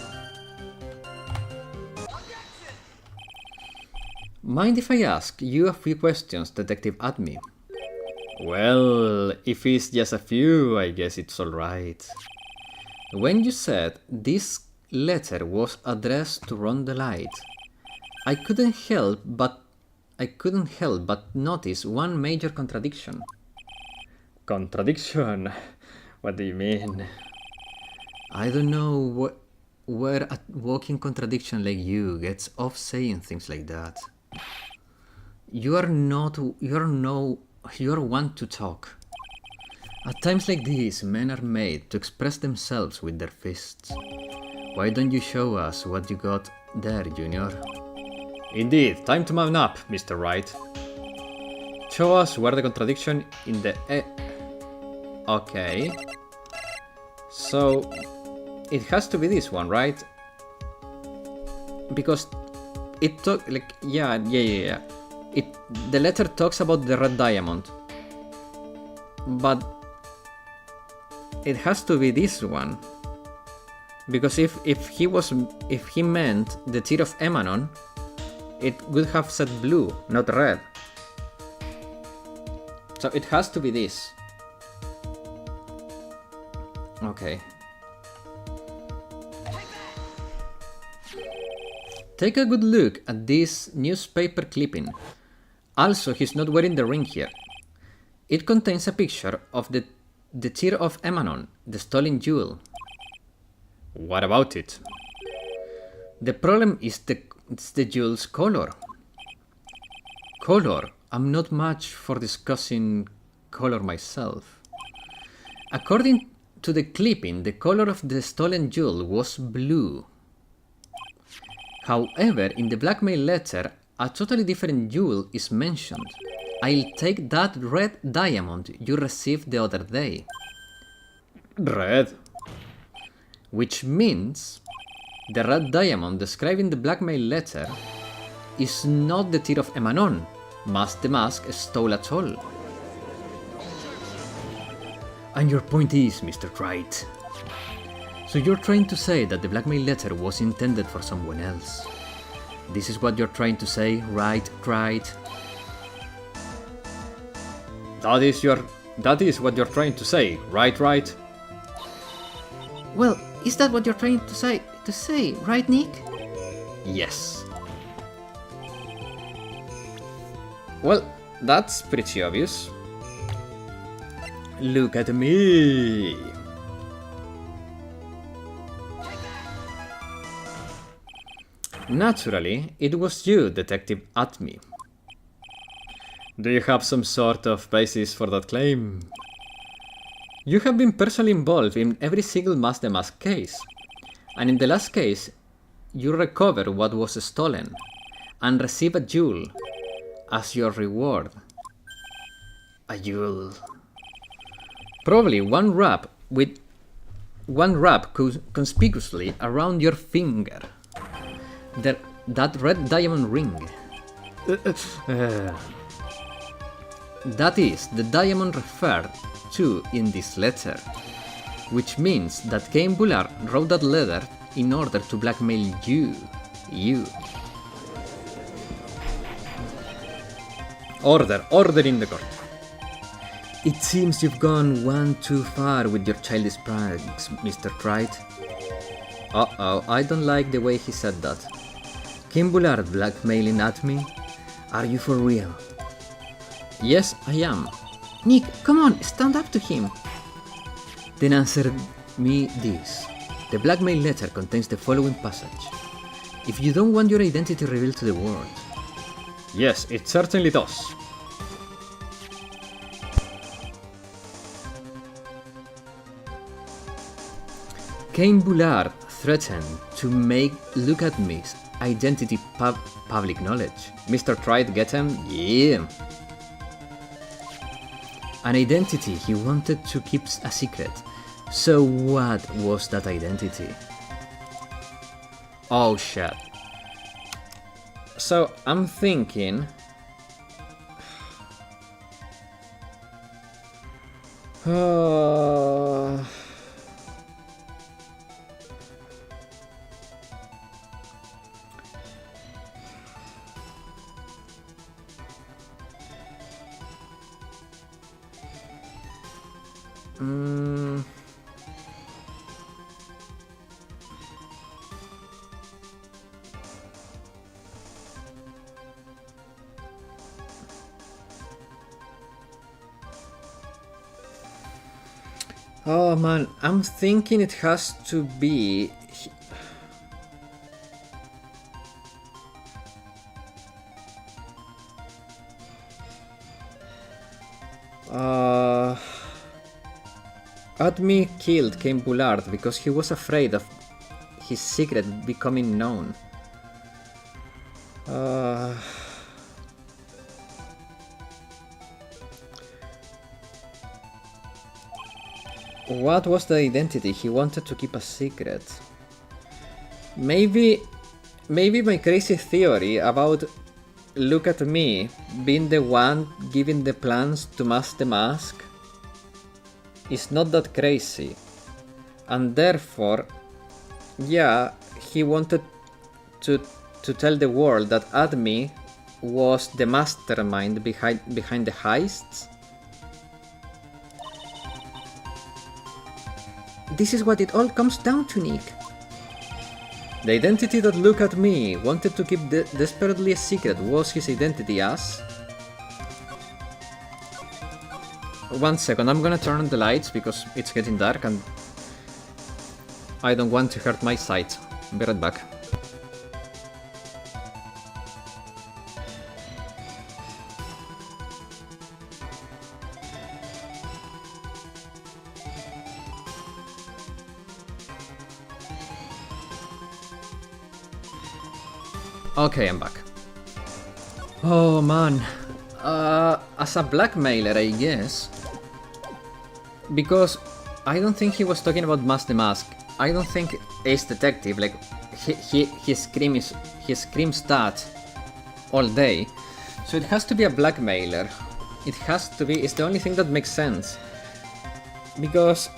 Mind if I ask you a few questions, Detective Admi? Well, if it's just a few, I guess it's alright. When you said this letter was addressed to Ron the Light, I couldn't help but notice one major contradiction. Contradiction? What do you mean? I don't know where a walking contradiction like you gets off saying things like that. You're one to talk. At times like these, men are made to express themselves with their fists. Why don't you show us what you got there, Junior? Indeed, time to man up, Mr. Wright. Show us where the contradiction in the... Okay. So, it has to be this one, right? Because it took, like, yeah. The letter talks about the red diamond. But it has to be this one. Because if he meant the tear of Emanon, it would have said blue, not red. So it has to be this. Okay. Take a good look at this newspaper clipping. Also, he's not wearing the ring here. It contains a picture of the tear of Emanon, the stolen jewel. What about it? The problem is the jewel's color. Color? I'm not much for discussing color myself. According to the clipping, the color of the stolen jewel was blue. However, in the blackmail letter, a totally different jewel is mentioned. I'll take that red diamond you received the other day. Red? Which means the red diamond described in the blackmail letter is not the tear of Emanon, Mask the Mask stole at all. And your point is, Mr. Wright. So you're trying to say that the blackmail letter was intended for someone else. This is what you're trying to say, right, Wright? That is what you're trying to say, right, Wright? Well, is that what you're trying to say, right, Nick? Yes. Well, that's pretty obvious. Look at me. Naturally, it was you, Detective Atmi. Do you have some sort of basis for that claim? You have been personally involved in every single Mask the Mask case, and in the last case, you recovered what was stolen, and receive a jewel as your reward. A jewel. Probably one wrap conspicuously around your finger. That red diamond ring. That is the diamond referred to in this letter, which means that Ken Bullard wrote that letter in order to blackmail you. Order in the court. It seems you've gone one too far with your childish pranks, Mr. Wright. Uh-oh, I don't like the way he said that. Ken Bullard blackmailing at me? Are you for real? Yes, I am. Nick, come on, stand up to him. Then answer me this. The blackmail letter contains the following passage. If you don't want your identity revealed to the world, Yes, it certainly does. Cain Bullard threatened to make Look At Me's identity public knowledge. Mr. Tried get him? Yeah. An identity he wanted to keep a secret. So what was that identity? Oh shit. So I'm thinking... Oh man, I'm thinking it has to be... Admi killed Cain Bullard because he was afraid of his secret becoming known. What was the identity he wanted to keep a secret? Maybe my crazy theory about Look At Me being the one giving the plans to Mask the Mask is not that crazy. And therefore, yeah, he wanted to tell the world that Admi was the mastermind behind the heists. This is what it all comes down to, Nick. The identity that Look At Me wanted to keep desperately a secret was his identity as... One second, I'm gonna turn on the lights because it's getting dark and I don't want to hurt my sight. Be right back. Okay, I'm back. Oh man. As a blackmailer, I guess. Because I don't think he was talking about Mask the Mask. I don't think Ace Detective, like, he screams that all day. So it has to be a blackmailer. It has to be, it's the only thing that makes sense. Because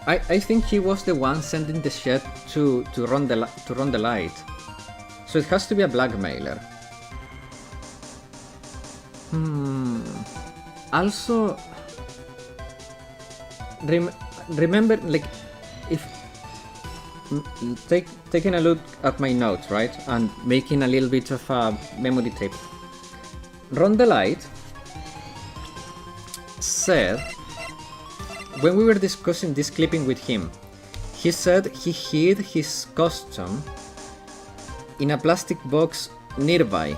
I think he was the one sending the shed to run the light. So it has to be a blackmailer. Also, remember, like, if taking a look at my notes, right, and making a little bit of a memory trip. Run the Light said, when we were discussing this clipping with him, he said he hid his costume in a plastic box nearby,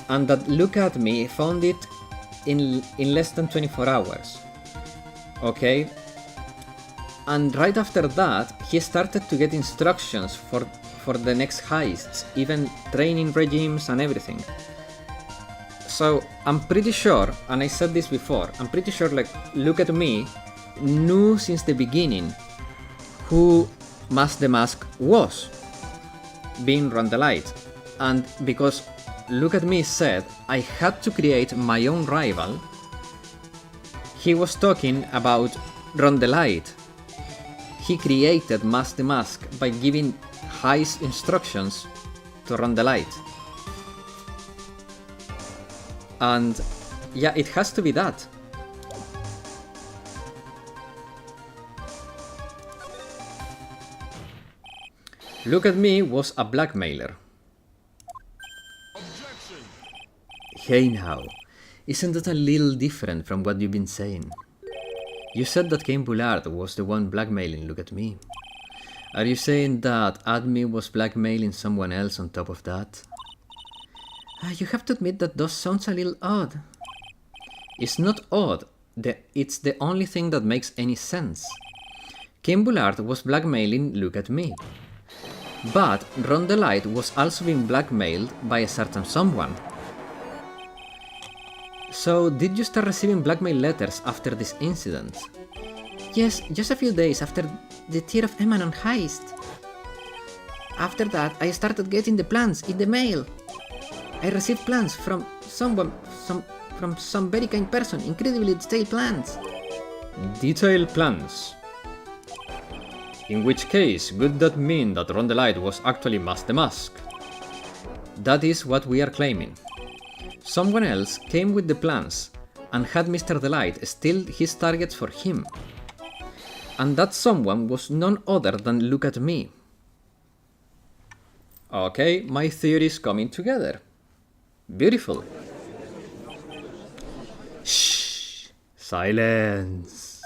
and that Look At Me found it in less than 24 hours. Okay? And right after that, he started to get instructions for the next heists, even training regimes and everything. So I'm pretty sure, and I said this before, I'm pretty sure, like, Look At Me knew since the beginning who Mask the Mask was, being Run the Light. And because Look At Me said I had to create my own rival, he was talking about Run the Light. He created Mask the Mask by giving heist instructions to Run the Light. And yeah, it has to be that. Look At Me was a blackmailer. Objection. Hey now, isn't that a little different from what you've been saying? You said that Cain Bullard was the one blackmailing Look At Me. Are you saying that Admi was blackmailing someone else on top of that? You have to admit that those sounds a little odd. It's not odd. It's the only thing that makes any sense. Kim Bullard was blackmailing Look at Me. But Ron the Light was also being blackmailed by a certain someone. So, did you start receiving blackmail letters after this incident? Yes, just a few days after the Tear of Emanon heist. After that, I started getting the plans in the mail. I received plans from from some very kind person, incredibly detailed plans. Detailed plans. In which case, would that mean that Ron the Light was actually Mask the Mask? That is what we are claiming. Someone else came with the plans and had Mr. the Light steal his targets for him. And that someone was none other than Look at Me. Okay, my theory is coming together. Beautiful. Shh! Silence!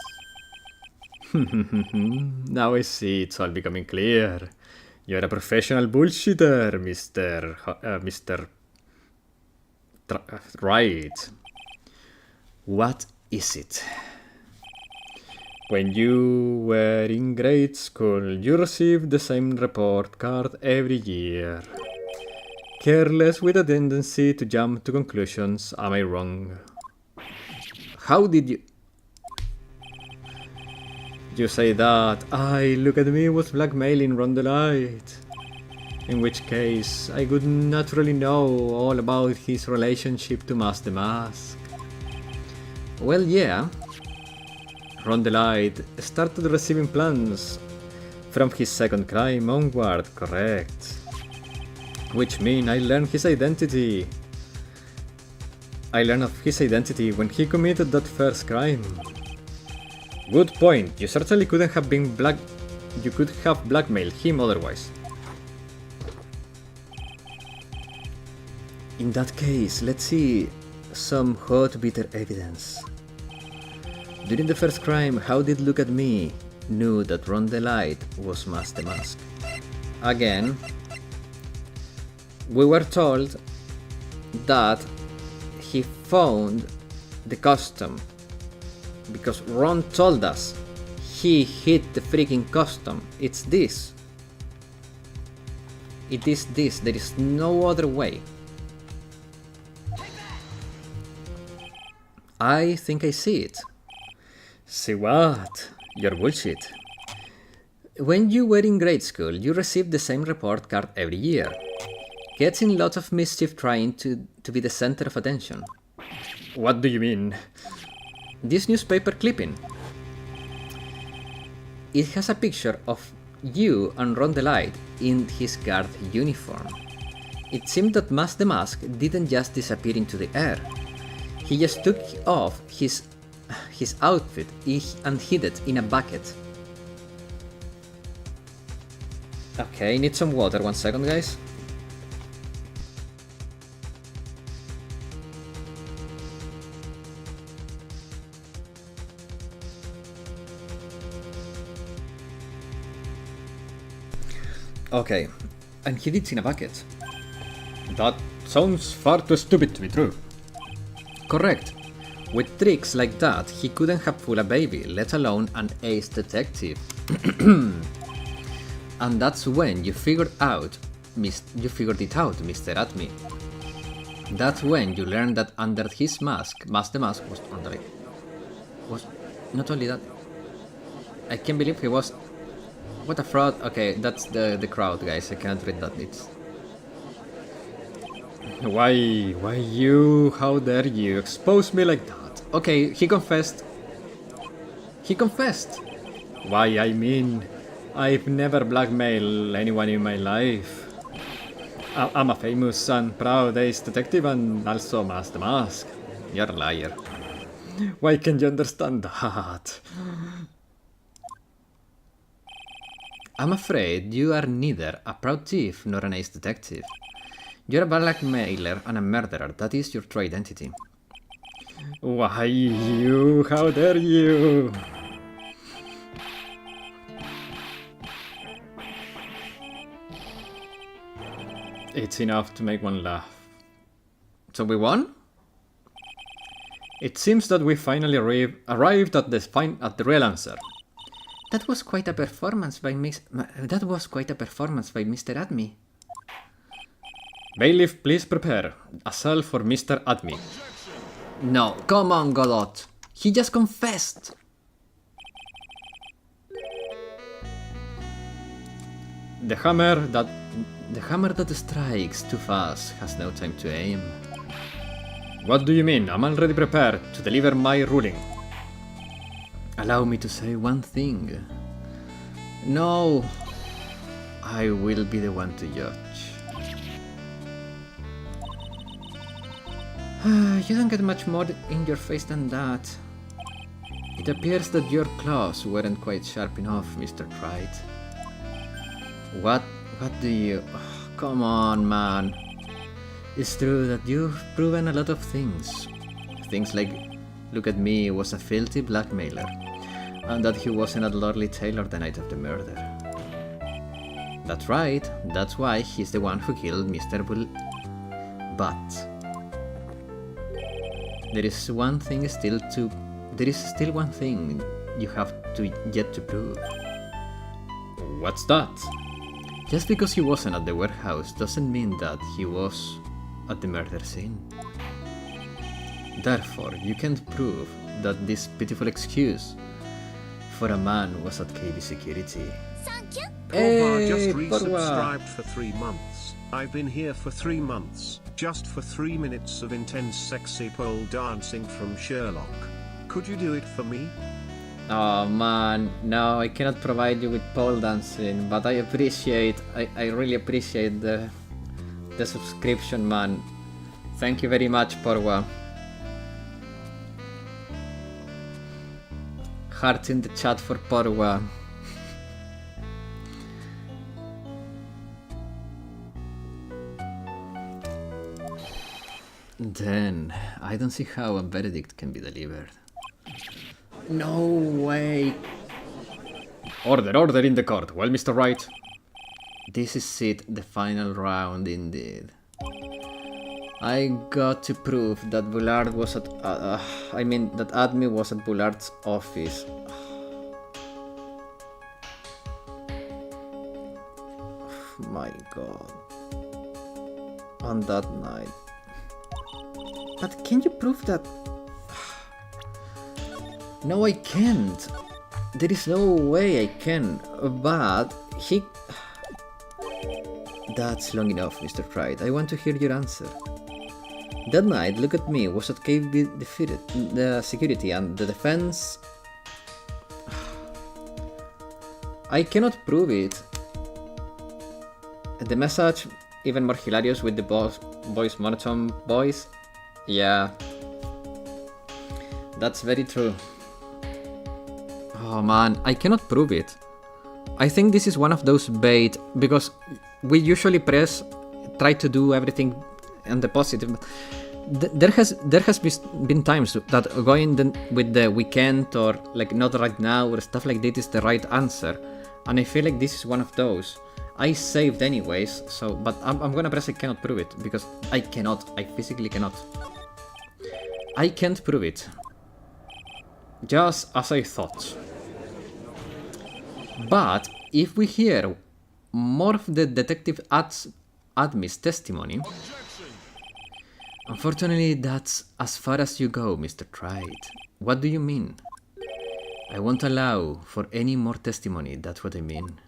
Now I see it's all becoming clear. You're a professional bullshitter, Mr. Wright. What is it? When you were in grade school, you received the same report card every year. Careless with a tendency to jump to conclusions, am I wrong? How did you... You say that Look at Me was blackmailing Ron the Light. In which case, I would naturally know all about his relationship to Mask the Mask. Well, yeah. Ron the Light started receiving plans from his second crime onward, correct? Which means I learned his identity. I learned of his identity when he committed that first crime. Good point. You certainly couldn't have been You could have blackmailed him otherwise. In that case, let's see some hot bitter evidence. During the first crime, how did Look at Me knew that Ron the Light was Mask the Mask? Again, we were told that he found the custom because Ron told us he hid the freaking custom. It's this. It is this. There is no other way. I think I see it. See what? You're bullshit. When you were in grade school, you received the same report card every year. Gets in lots of mischief trying to be the center of attention. What do you mean? This newspaper clipping. It has a picture of you and Ron the Light in his guard uniform. It seemed that Mask the Mask didn't just disappear into the air. He just took off his outfit and hid it in a bucket. Okay, need some water, 1 second, guys. Okay, and hid it in a bucket. That sounds far too stupid to be true. Correct. With tricks like that, he couldn't have fooled a baby, let alone an ace detective. And that's when you figured it out, Mr. Atme. That's when you learned that under his mask, Mask the Mask was under it. Was not only that. I can't believe he was. What a fraud. Okay, that's the crowd, guys. I cannot read that. It's. Why you? How dare you expose me like that? Okay, he confessed. He confessed. Why, I mean, I've never blackmailed anyone in my life. I'm a famous and proud ace detective and also Mask the Mask. You're a liar. Why can't you understand that? I'm afraid you are neither a proud thief nor an ace detective. You're a blackmailer and a murderer. That is your true identity. Why you? How dare you? It's enough to make one laugh. So we won? It seems that we finally arrived at the real answer. That was quite a performance by Mr. Admi. Bailiff, please prepare a cell for Mr. Admi. No, come on, Godot. He just confessed. The hammer that strikes too fast has no time to aim. What do you mean? I'm already prepared to deliver my ruling. Allow me to say one thing. No, I will be the one to judge. You don't get much more in your face than that. It appears that your claws weren't quite sharp enough, Mr. Wright. What do you... Oh, come on, man. It's true that you've proven a lot of things. Things like, look at me, was a filthy blackmailer. And that he wasn't a lordly tailor the night of the murder. That's right, that's why he's the one who killed Mr. But... There is still one thing you have yet to prove. What's that? Just because he wasn't at the warehouse doesn't mean that he was at the murder scene. Therefore, you can't prove that this pitiful excuse for a man was at KB Security. Porwa just resubscribed for 3 months. I've been here for 3 months, just for 3 minutes of intense sexy pole dancing from Sherlock. Could you do it for me? Oh man, no, I cannot provide you with pole dancing, but I really appreciate the subscription, man. Thank you very much, Porwa. Hearts in the chat for Porwa. Then, I don't see how a verdict can be delivered. No way. Order in the court. Well, Mr. Wright. This is it, the final round indeed. I got to prove that Bullard was at... that Admi was at Bullard's office. My god. On that night. But can you prove that? No, I can't. There is no way I can. But he... That's long enough, Mr. Wright. I want to hear your answer. That night, look at me, was at KB defeated the security and the defense. I cannot prove it. The message, even more hilarious with the voice monotone voice. Yeah, that's very true. Oh man, I cannot prove it. I think this is one of those bait, because we usually try to do everything on the positive. There has been times that going with the weekend or like not right now or stuff like that is the right answer, and I feel like this is one of those. I saved anyways, so but I'm gonna press I cannot prove it because I physically cannot. I can't prove it. Just as I thought. But if we hear more of the detective Admi's testimony, unfortunately that's as far as you go, Mr. Wright. What do you mean? I won't allow for any more testimony, that's what I mean.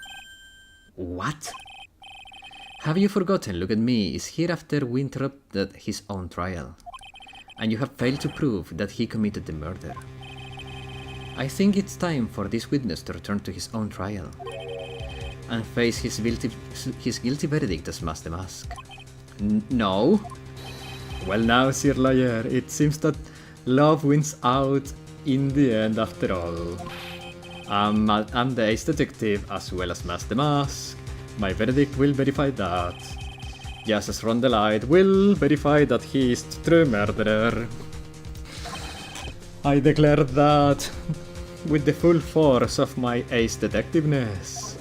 What? Have you forgotten? Look at me, is here after we interrupted his own trial. And you have failed to prove that he committed the murder. I think it's time for this witness to return to his own trial and face his guilty verdict as Master Mask. No? Well now, Sir Lawyer, it seems that love wins out in the end after all. I'm the ace detective as well as Master Mask. My verdict will verify that. Just as Rondelite will verify that he is the true murderer. I declare that with the full force of my ace detectiveness.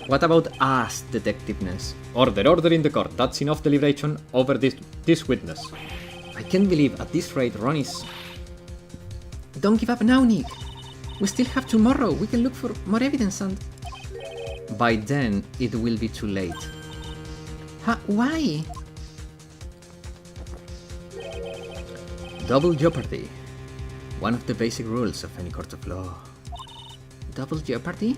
What about us, detectiveness? Order in the court. That's enough deliberation over this witness. I can't believe at this rate Ron is... Don't give up now, Nick. We still have tomorrow. We can look for more evidence and... By then, it will be too late. Why? Double jeopardy. One of the basic rules of any court of law. Double jeopardy?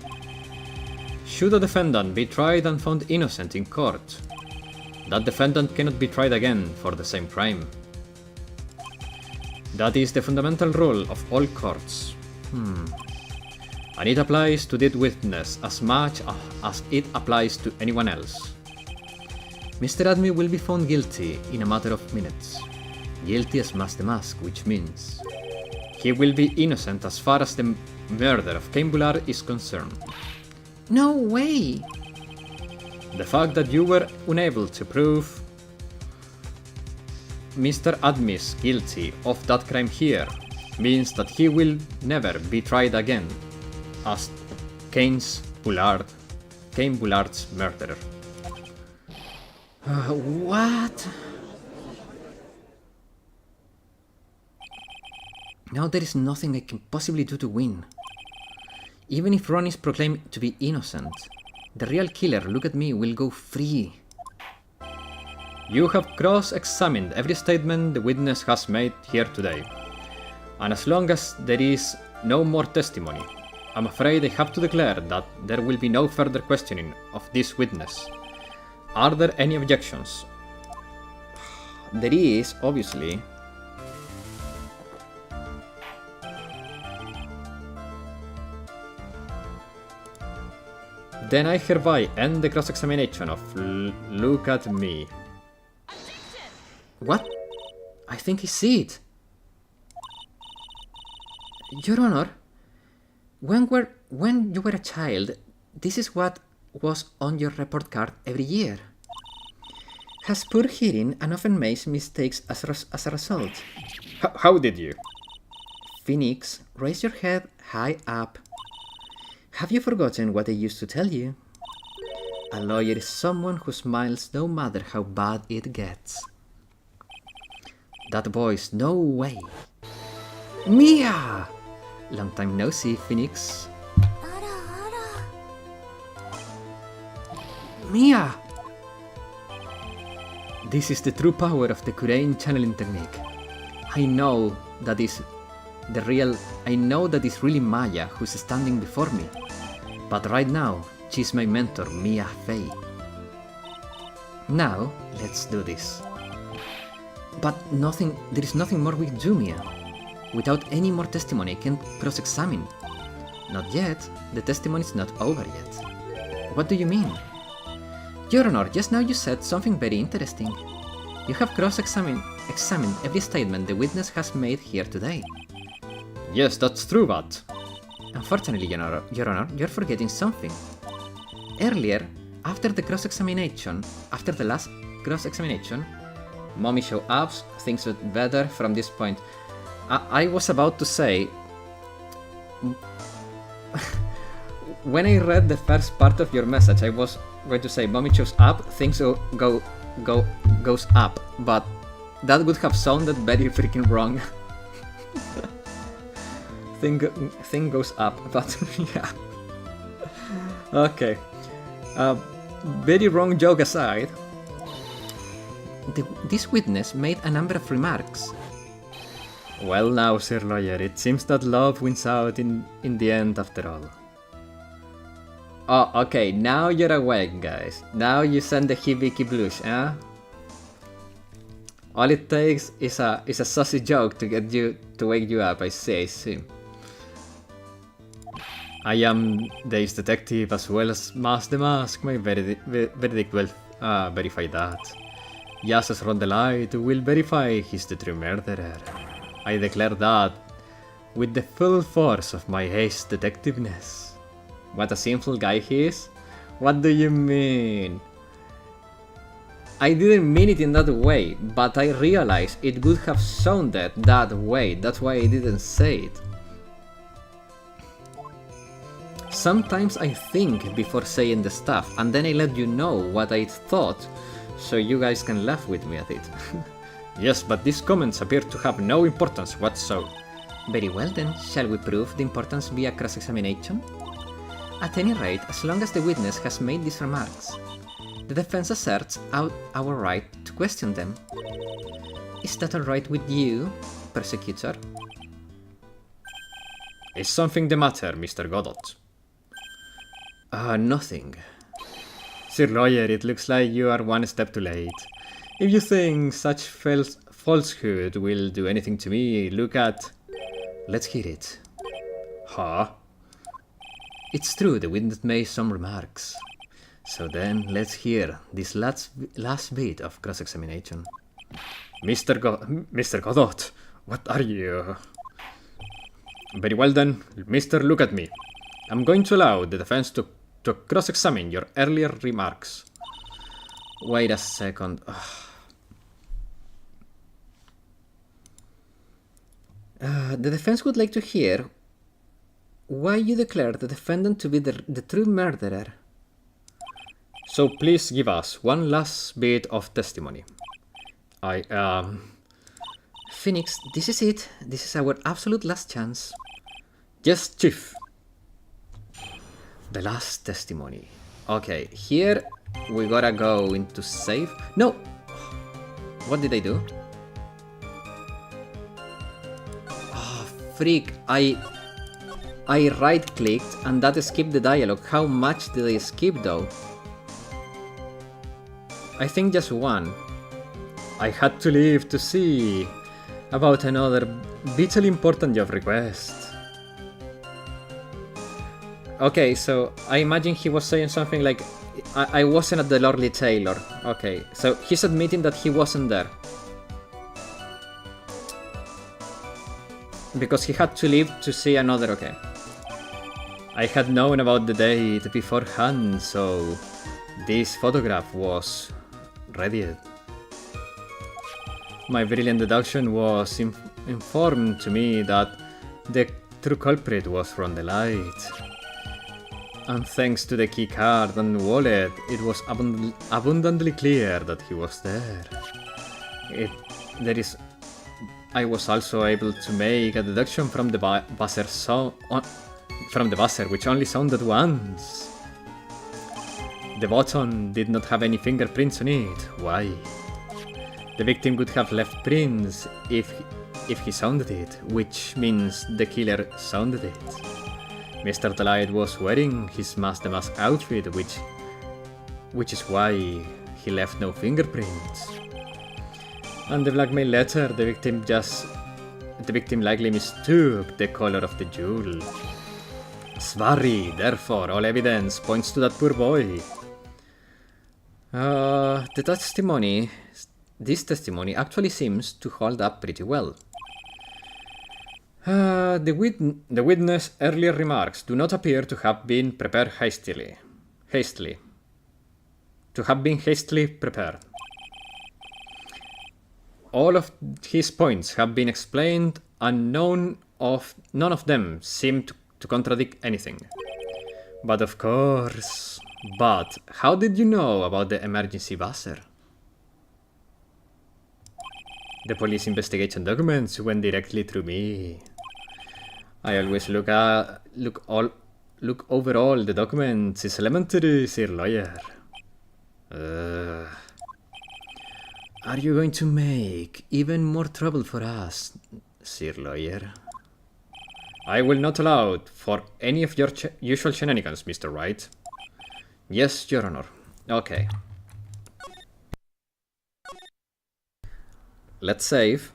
Should a defendant be tried and found innocent in court, that defendant cannot be tried again for the same crime. That is the fundamental rule of all courts. And it applies to that witness as much as it applies to anyone else. Mr. Admi will be found guilty in a matter of minutes. Guilty as Mask the Mask, which means he will be innocent as far as the murder of Cain Bullard is concerned. No way! The fact that you were unable to prove Mr. Admis guilty of that crime here means that he will never be tried again as Cain Bullard's murderer. What? Now there is nothing I can possibly do to win. Even if Ron is proclaimed to be innocent, the real killer, look at me, will go free. You have cross-examined every statement the witness has made here today. And as long as there is no more testimony, I'm afraid I have to declare that there will be no further questioning of this witness. Are there any objections? There is, obviously. Then I hereby end the cross-examination of Look at Me. What? I think I see it. Your Honor, when you were a child, this is what was on your report card every year. Has poor hearing and often makes mistakes as a result. How did you? Phoenix, raise your head high up. Have you forgotten what I used to tell you? A lawyer is someone who smiles no matter how bad it gets. That voice, no way. Mia! Long time no see, Phoenix. Mia! This is the true power of the Kurain channeling technique. I know that is really Maya who's standing before me. But right now, she's my mentor, Mia Fey. Now, let's do this. But there is nothing more we can do, Mia. Without any more testimony, I can't cross-examine. Not yet. The testimony is not over yet. What do you mean? Your Honor, just now you said something very interesting. You have cross-examined every statement the witness has made here today. Yes, that's true, but... Unfortunately, Your Honor, you're forgetting something. Earlier, after the last cross-examination, Mommy show up, things were better from this point. I was about to say... when I read the first part of your message, I was going to say Mommy shows up, things goes up, but that would have sounded very freaking wrong. Thing goes up, but yeah. Okay. Very wrong joke aside, this witness made a number of remarks. Well now, Sir Lawyer, it seems that love wins out in the end after all. Oh, okay, now you're awake, guys. Now you send the hibiki blush, eh? All it takes is a saucy joke to wake you up, I see. I am the ace detective as well as Mask the Mask. My verdict will verify that. Just as Ron the Light will verify he's the true murderer. I declare that with the full force of my ace detectiveness. What a sinful guy he is? What do you mean? I didn't mean it in that way, but I realized it would have sounded that way. That's why I didn't say it. Sometimes I think before saying the stuff, and then I let you know what I thought, so you guys can laugh with me at it. Yes, but these comments appear to have no importance whatsoever. Very well then, shall we prove the importance via cross-examination? At any rate, as long as the witness has made these remarks, the defense asserts our right to question them. Is that alright with you, prosecutor? Is something the matter, Mr. Godot? Nothing. Sir Lawyer, it looks like you are one step too late. If you think such falsehood will do anything to me, look at... Let's hear it. Huh? It's true, the witness made some remarks. So then, let's hear this last bit of cross-examination. Mr. Godot, what are you... Very well then, Mr. Look at me. I'm going to allow the defense to cross-examine your earlier remarks. Wait a second. The defense would like to hear why you declare the defendant to be the true murderer. So please give us one last bit of testimony. Phoenix, this is it. This is our absolute last chance. Yes, Chief. The last testimony. Okay, here we gotta go into save. No! What did I do? Oh, freak. I right-clicked and that skipped the dialogue. How much did I skip though? I think just one. I had to leave to see about another vitally important job request. Okay, so I imagine he was saying something like, I wasn't at the Lordly Tailor. Okay, so he's admitting that he wasn't there. Because he had to leave to see another, okay. I had known about the date beforehand, so this photograph was ready. My brilliant deduction was informed to me that the true culprit was from the light. And thanks to the key card and wallet, it was abundantly clear that he was there. I was also able to make a deduction from the buzzer which only sounded once. The button did not have any fingerprints on it. Why? The victim would have left prints if he sounded it, which means the killer sounded it. Mr. Delight was wearing his Mask the Mask outfit, which is why he left no fingerprints. And the blackmail letter, the victim likely mistook the color of the jewel. Svari, therefore, all evidence points to that poor boy. This testimony actually seems to hold up pretty well. The witness' earlier remarks do not appear to have been prepared hastily. To have been hastily prepared. All of his points have been explained, and none of them seem to contradict anything. But how did you know about the emergency buzzer? The police investigation documents went directly through me. I always look over all the documents. It's elementary, Sir Lawyer. Are you going to make even more trouble for us, Sir Lawyer? I will not allow for any of your usual shenanigans, Mr. Wright. Yes, Your Honor. Okay. Let's save.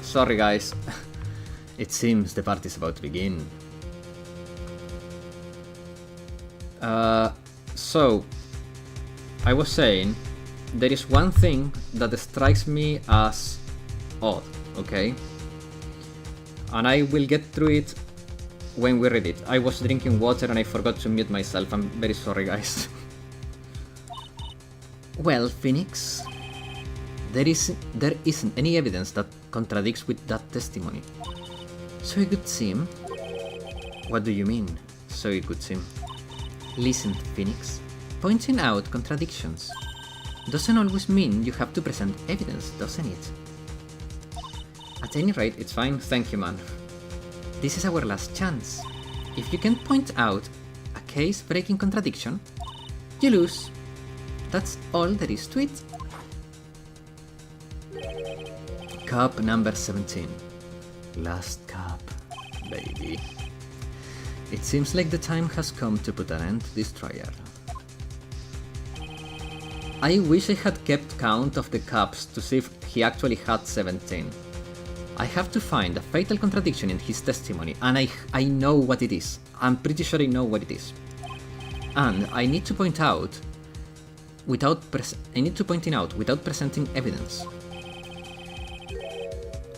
Sorry guys. It seems the party's about to begin. So, I was saying, there is one thing that strikes me as odd, okay? And I will get through it when we read it. I was drinking water and I forgot to mute myself. I'm very sorry, guys. Well, Phoenix, there isn't any evidence that contradicts with that testimony. So it would seem... What do you mean, so it would seem? Listen, Phoenix, pointing out contradictions doesn't always mean you have to present evidence, doesn't it? At any rate, it's fine, thank you, man. This is our last chance. If you can point out a case-breaking contradiction, you lose. That's all there is to it. Cup number 17. Last cup, baby. It seems like the time has come to put an end to this trial. I wish I had kept count of the cups to see if he actually had 17. I have to find a fatal contradiction in his testimony, and I know what it is. I'm pretty sure I know what it is. And I need to point out without presenting evidence.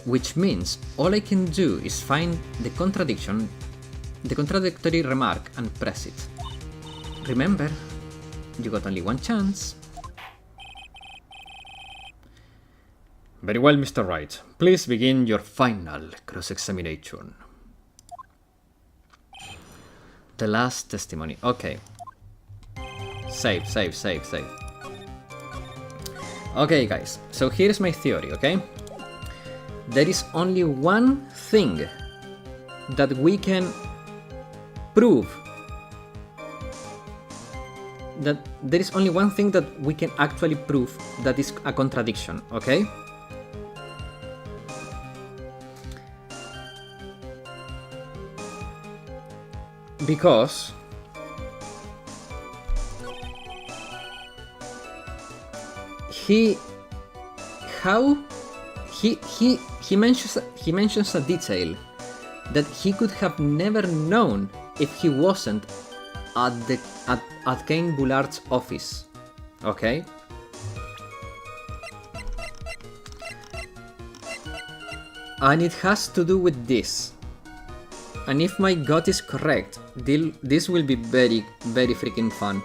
Which means all I can do is find the contradictory remark and press it. Remember, you got only one chance. Very well, Mr. Wright. Please begin your final cross-examination. The last testimony. Okay. Save. Okay, guys. So here's my theory, okay? There is only one thing that we can prove. That there is only one thing that we can actually prove that is a contradiction, okay? Because he mentions a detail that he could have never known if he wasn't at Cain Bullard's office. Okay? And it has to do with this. And if my gut is correct, this will be very, very freaking fun.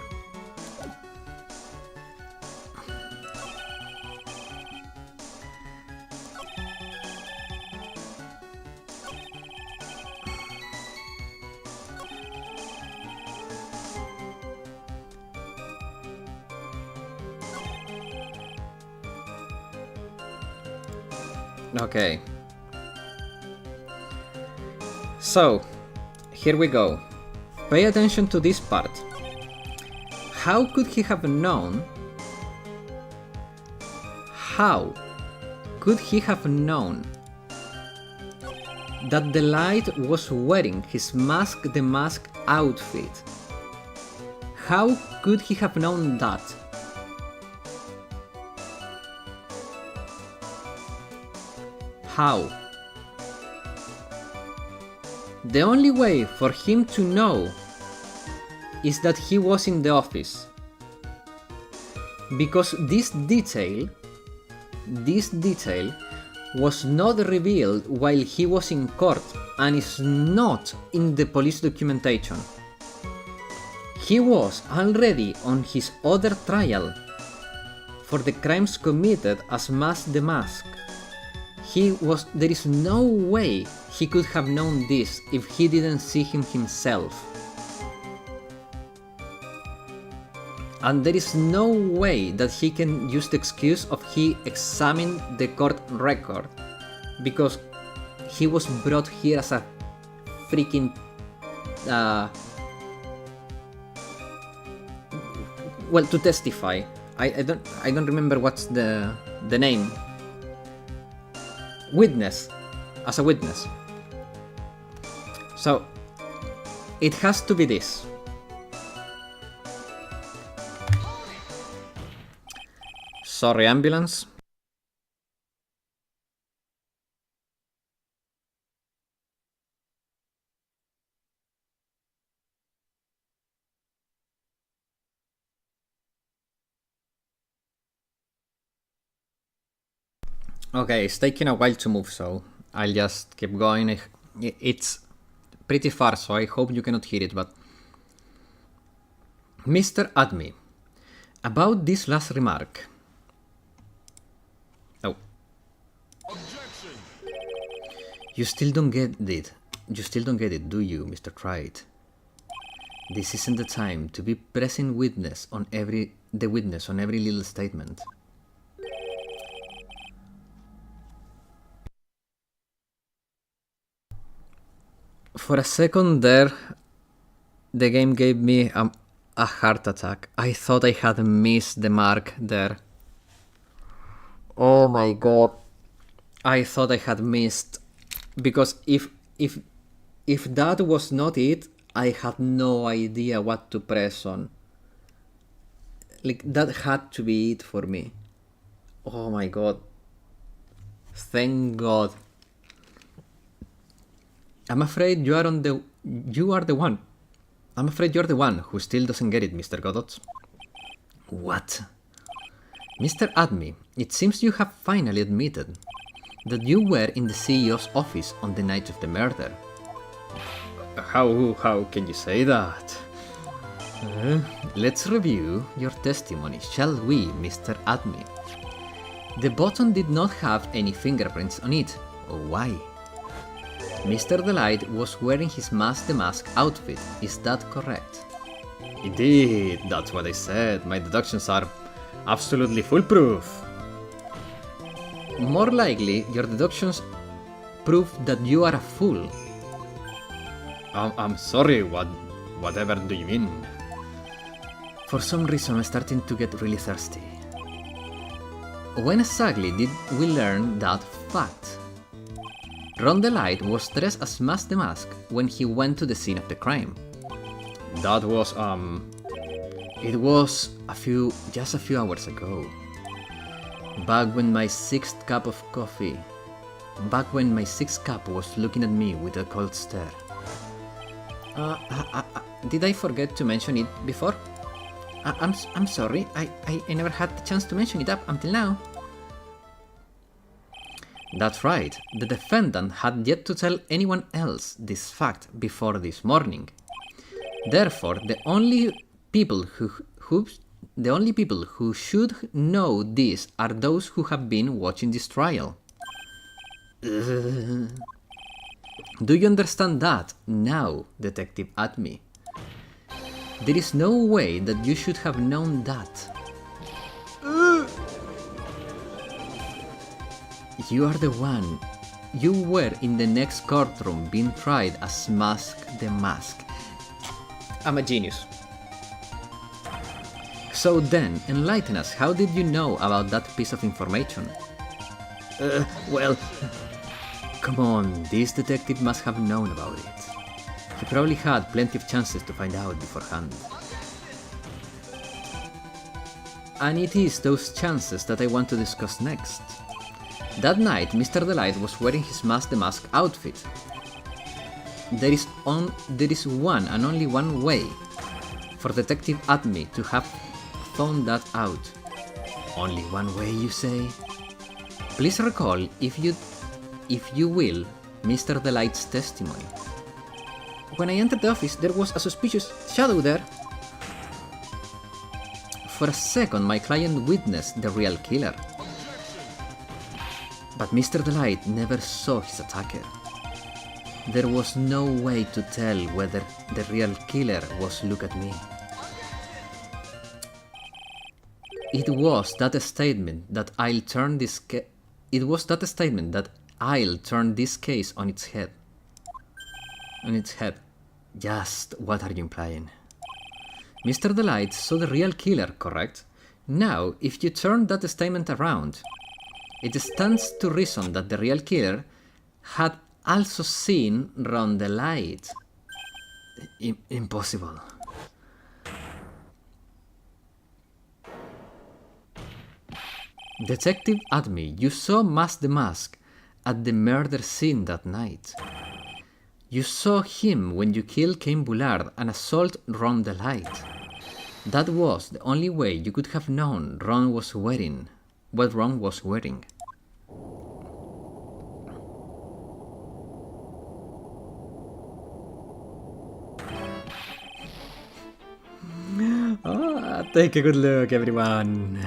Okay. So, here we go. Pay attention to this part. How could he have known? How could he have known that the light was wearing his the mask outfit? How could he have known that? How? The only way for him to know is that he was in the office. Because this detail was not revealed while he was in court and is not in the police documentation. He was already on his other trial for the crimes committed as the Mask. There is no way he could have known this if he didn't see him himself. And there is no way that he can use the excuse of he examined the court record because he was brought here as a freaking well, to testify. I don't remember what's the name. Witness, as a witness. So it has to be this. Sorry, ambulance. Okay, it's taking a while to move, so I'll just keep going. It's pretty far, so I hope you cannot hear it, but... Mr. Admi, about this last remark... Oh. Objection! You still don't get it. You still don't get it, do you, Mr. Wright? This isn't the time to be pressing witness on every little statement. For a second there, the game gave me a heart attack. I thought I had missed the mark there. Oh my god. I thought I had missed, because if that was not it, I had no idea what to press on. Like, that had to be it for me. Oh my god. Thank god. I'm afraid you are the one. I'm afraid you're the one who still doesn't get it, Mr. Godot. What? Mr. Admi, it seems you have finally admitted that you were in the CEO's office on the night of the murder. How can you say that? Let's review your testimony, shall we, Mr. Admi? The button did not have any fingerprints on it. Why? Mr. Delight was wearing his Mask the Mask outfit, is that correct? Indeed, that's what I said. My deductions are absolutely foolproof. More likely, your deductions prove that you are a fool. I'm sorry, whatever do you mean? For some reason, I'm starting to get really thirsty. When exactly did we learn that fact? Ron the Light was dressed as Mask the Mask when he went to the scene of the crime. That was, it was just a few hours ago. Back when my sixth cup was looking at me with a cold stare. Did I forget to mention it before? I'm sorry, I never had the chance to mention it up until now. That's right, the defendant had yet to tell anyone else this fact before this morning. Therefore, the only people who should know this are those who have been watching this trial. Do you understand that now, Detective Atmi? There is no way that you should have known that. You are the one. You were in the next courtroom being tried as Mask the Mask. I'm a genius. So then, enlighten us, how did you know about that piece of information? Well... Come on, this detective must have known about it. He probably had plenty of chances to find out beforehand. And it is those chances that I want to discuss next. That night, Mr. Delight was wearing his Mask the Mask outfit. There is one and only one way for Detective Atmi to have found that out. Only one way, you say? Please recall, if you will, Mr. Delight's testimony. When I entered the office, there was a suspicious shadow there. For a second, my client witnessed the real killer. But Mr. Delight never saw his attacker. There was no way to tell whether the real killer was look at me. It was that statement that I'll turn this case on its head. Just what are you implying? Mr. Delight saw the real killer, correct? Now, if you turn that statement around, it stands to reason that the real killer had also seen Ron the Light. Impossible. Detective Admi, you saw Mask the Mask at the murder scene that night. You saw him when you killed Cain Bullard and assault Ron the Light. That was the only way you could have known what Ron was wearing. Take a good look, everyone.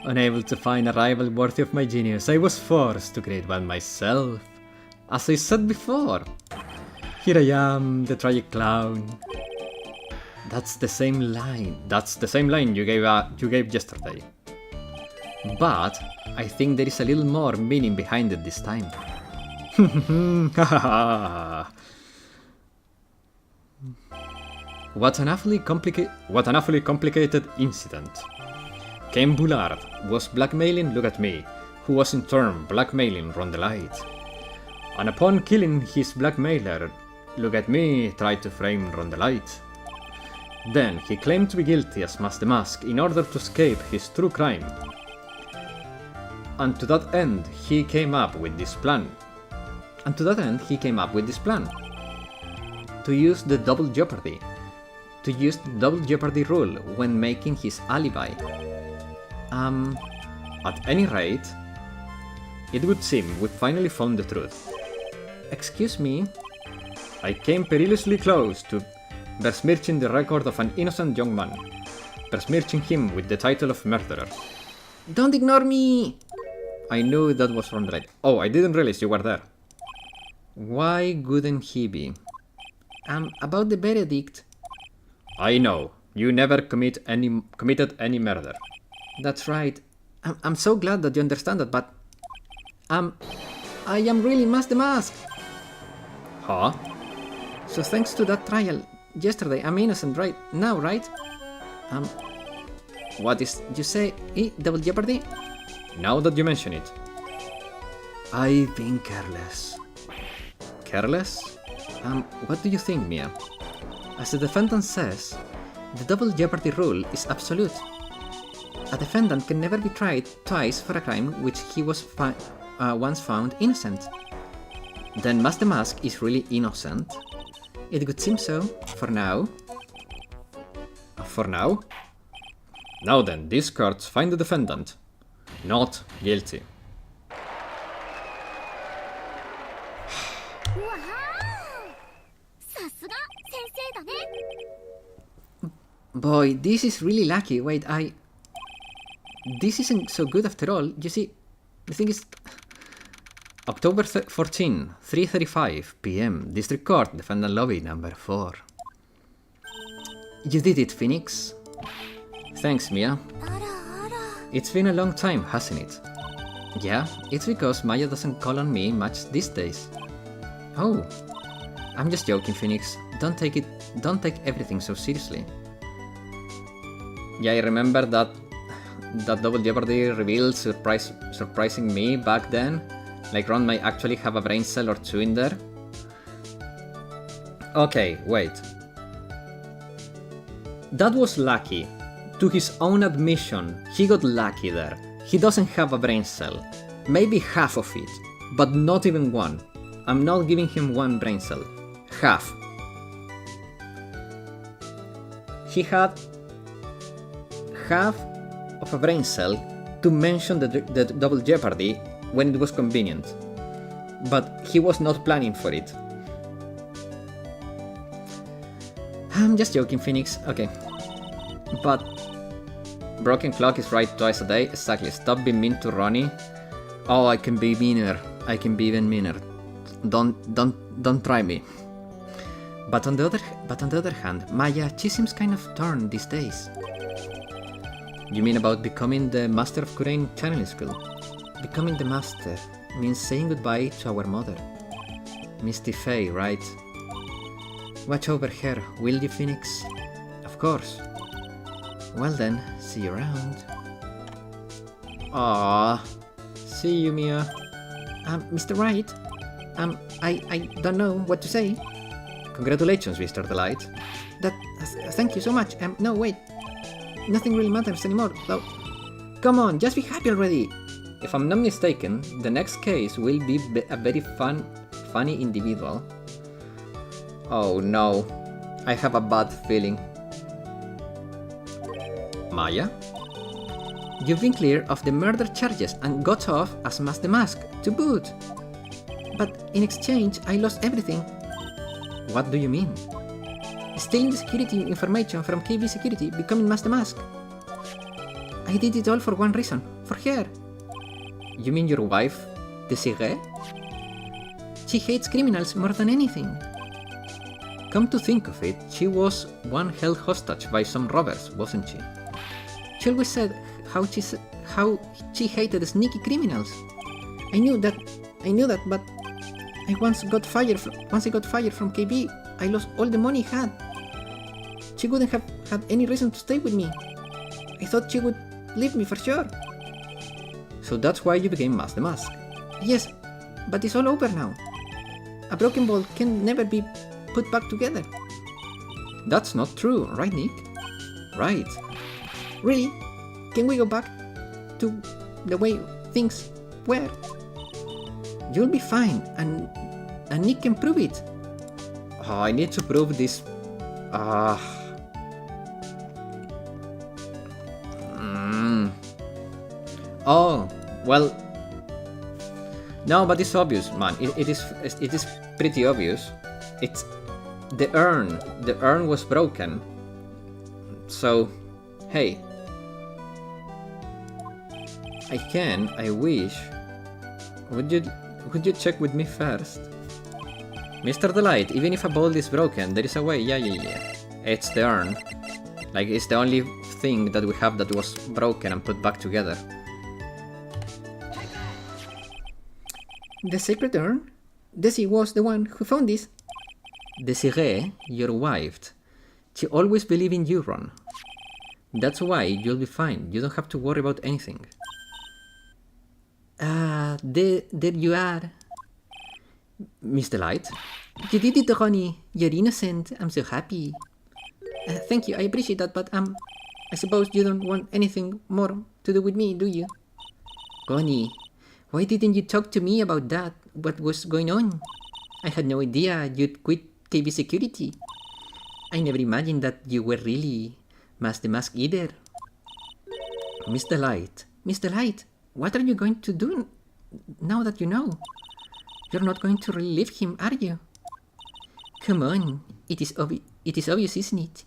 Unable to find a rival worthy of my genius, I was forced to create one myself. As I said before, here I am, the tragic clown. That's the same line. That's the same line you gave yesterday. But I think there is a little more meaning behind it this time. What an awfully complicated incident. Ken Bullard was blackmailing Look at Me, who was in turn blackmailing Rondelite. And upon killing his blackmailer, Look at Me tried to frame Rondelite. Then he claimed to be guilty as Mask the Mask in order to escape his true crime. And to that end, he came up with this plan. To use the double jeopardy. To use the double jeopardy rule when making his alibi. At any rate, it would seem we finally found the truth. Excuse me? I came perilously close to besmirching the record of an innocent young man. Besmirching him with the title of murderer. Don't ignore me! I knew that was wrong, right? Oh, I didn't realize you were there. Why wouldn't he be? About the verdict. I know. You never committed any murder. That's right. I'm so glad that you understand that, but... I am really Mask the Mask! Huh? So thanks to that trial yesterday, I'm innocent right now, right? What is... You say double jeopardy? Now that you mention it. I've been careless. Careless? What do you think, Mia? As the defendant says, the double jeopardy rule is absolute. A defendant can never be tried twice for a crime which he was once found innocent. Then Mask the Mask is really innocent? It would seem so, for now. For now? Now then, these courts find the defendant not guilty. Boy, this is really lucky. Wait, This isn't so good after all. You see, the thing is... October 14, 3:35 p.m. District Court, Defendant Lobby number 4. You did it, Phoenix. Thanks, Mia. It's been a long time, hasn't it? Yeah, it's because Maya doesn't call on me much these days. Oh. I'm just joking, Phoenix. Don't take everything so seriously. Yeah, I remember that Double Jeopardy reveal surprising me back then. Like Ron might actually have a brain cell or two in there. Okay, wait. That was lucky. To his own admission, he got lucky there. He doesn't have a brain cell. Maybe half of it, but not even one. I'm not giving him one brain cell. Half. He had half of a brain cell to mention the double jeopardy when it was convenient. But he was not planning for it. I'm just joking, Phoenix. Okay. But broken clock is right twice a day. Exactly. Stop being mean to Ronnie. Oh, I can be meaner. I can be even meaner. Don't try me. But on the other hand, Maya, she seems kind of torn these days. You mean about becoming the master of Kurain channeling school? Becoming the master means saying goodbye to our mother. Misty Faye, right? Watch over her, will you, Phoenix? Of course. Well then, see you around. Ah, see you, Mia. Mr. Wright? I don't know what to say. Congratulations, Mr. Delight. Thank you so much. No, wait. Nothing really matters anymore, though. Come on, just be happy already. If I'm not mistaken, the next case will be a very funny individual. Oh no, I have a bad feeling. Maya? You've been cleared of the murder charges and got off as Mask the Mask, to boot. But in exchange, I lost everything. What do you mean? Stealing the security information from KB Security, becoming Mask the Mask. I did it all for one reason, for her. You mean your wife, Desiree? She hates criminals more than anything. Come to think of it, she was one held hostage by some robbers, wasn't she? She always said how she hated sneaky criminals. I knew that, but once I got fired from KB, I lost all the money I had. She wouldn't have had any reason to stay with me. I thought she would leave me for sure. So that's why you became Mask the Mask. Yes, but it's all over now. A broken ball can never be put back together. That's not true, right, Nick? Right. Really? Can we go back to the way things were? You'll be fine, and Nick can prove it. Oh, I need to prove this. Oh, well. No, but it's obvious, man. It is pretty obvious. It's the urn. The urn was broken. So, hey. I wish. Would you check with me first? Mr. Delight, even if a bowl is broken, there is a way. Yeah. It's the urn. Like, it's the only thing that we have that was broken and put back together. The sacred urn? Desi was the one who found this. Desiree, your wife, she always believed in you, Ron. That's why you'll be fine. You don't have to worry about anything. There you are. Miss Delight? You did it, Ronnie. You're innocent. I'm so happy. Thank you, I appreciate that, but I suppose you don't want anything more to do with me, do you? Ronnie, why didn't you talk to me about that? What was going on? I had no idea you'd quit KB Security. I never imagined that you were really Mask the Mask either. Miss Delight, what are you going to do now that you know? You're not going to really leave him, are you? Come on, it is obvious, isn't it?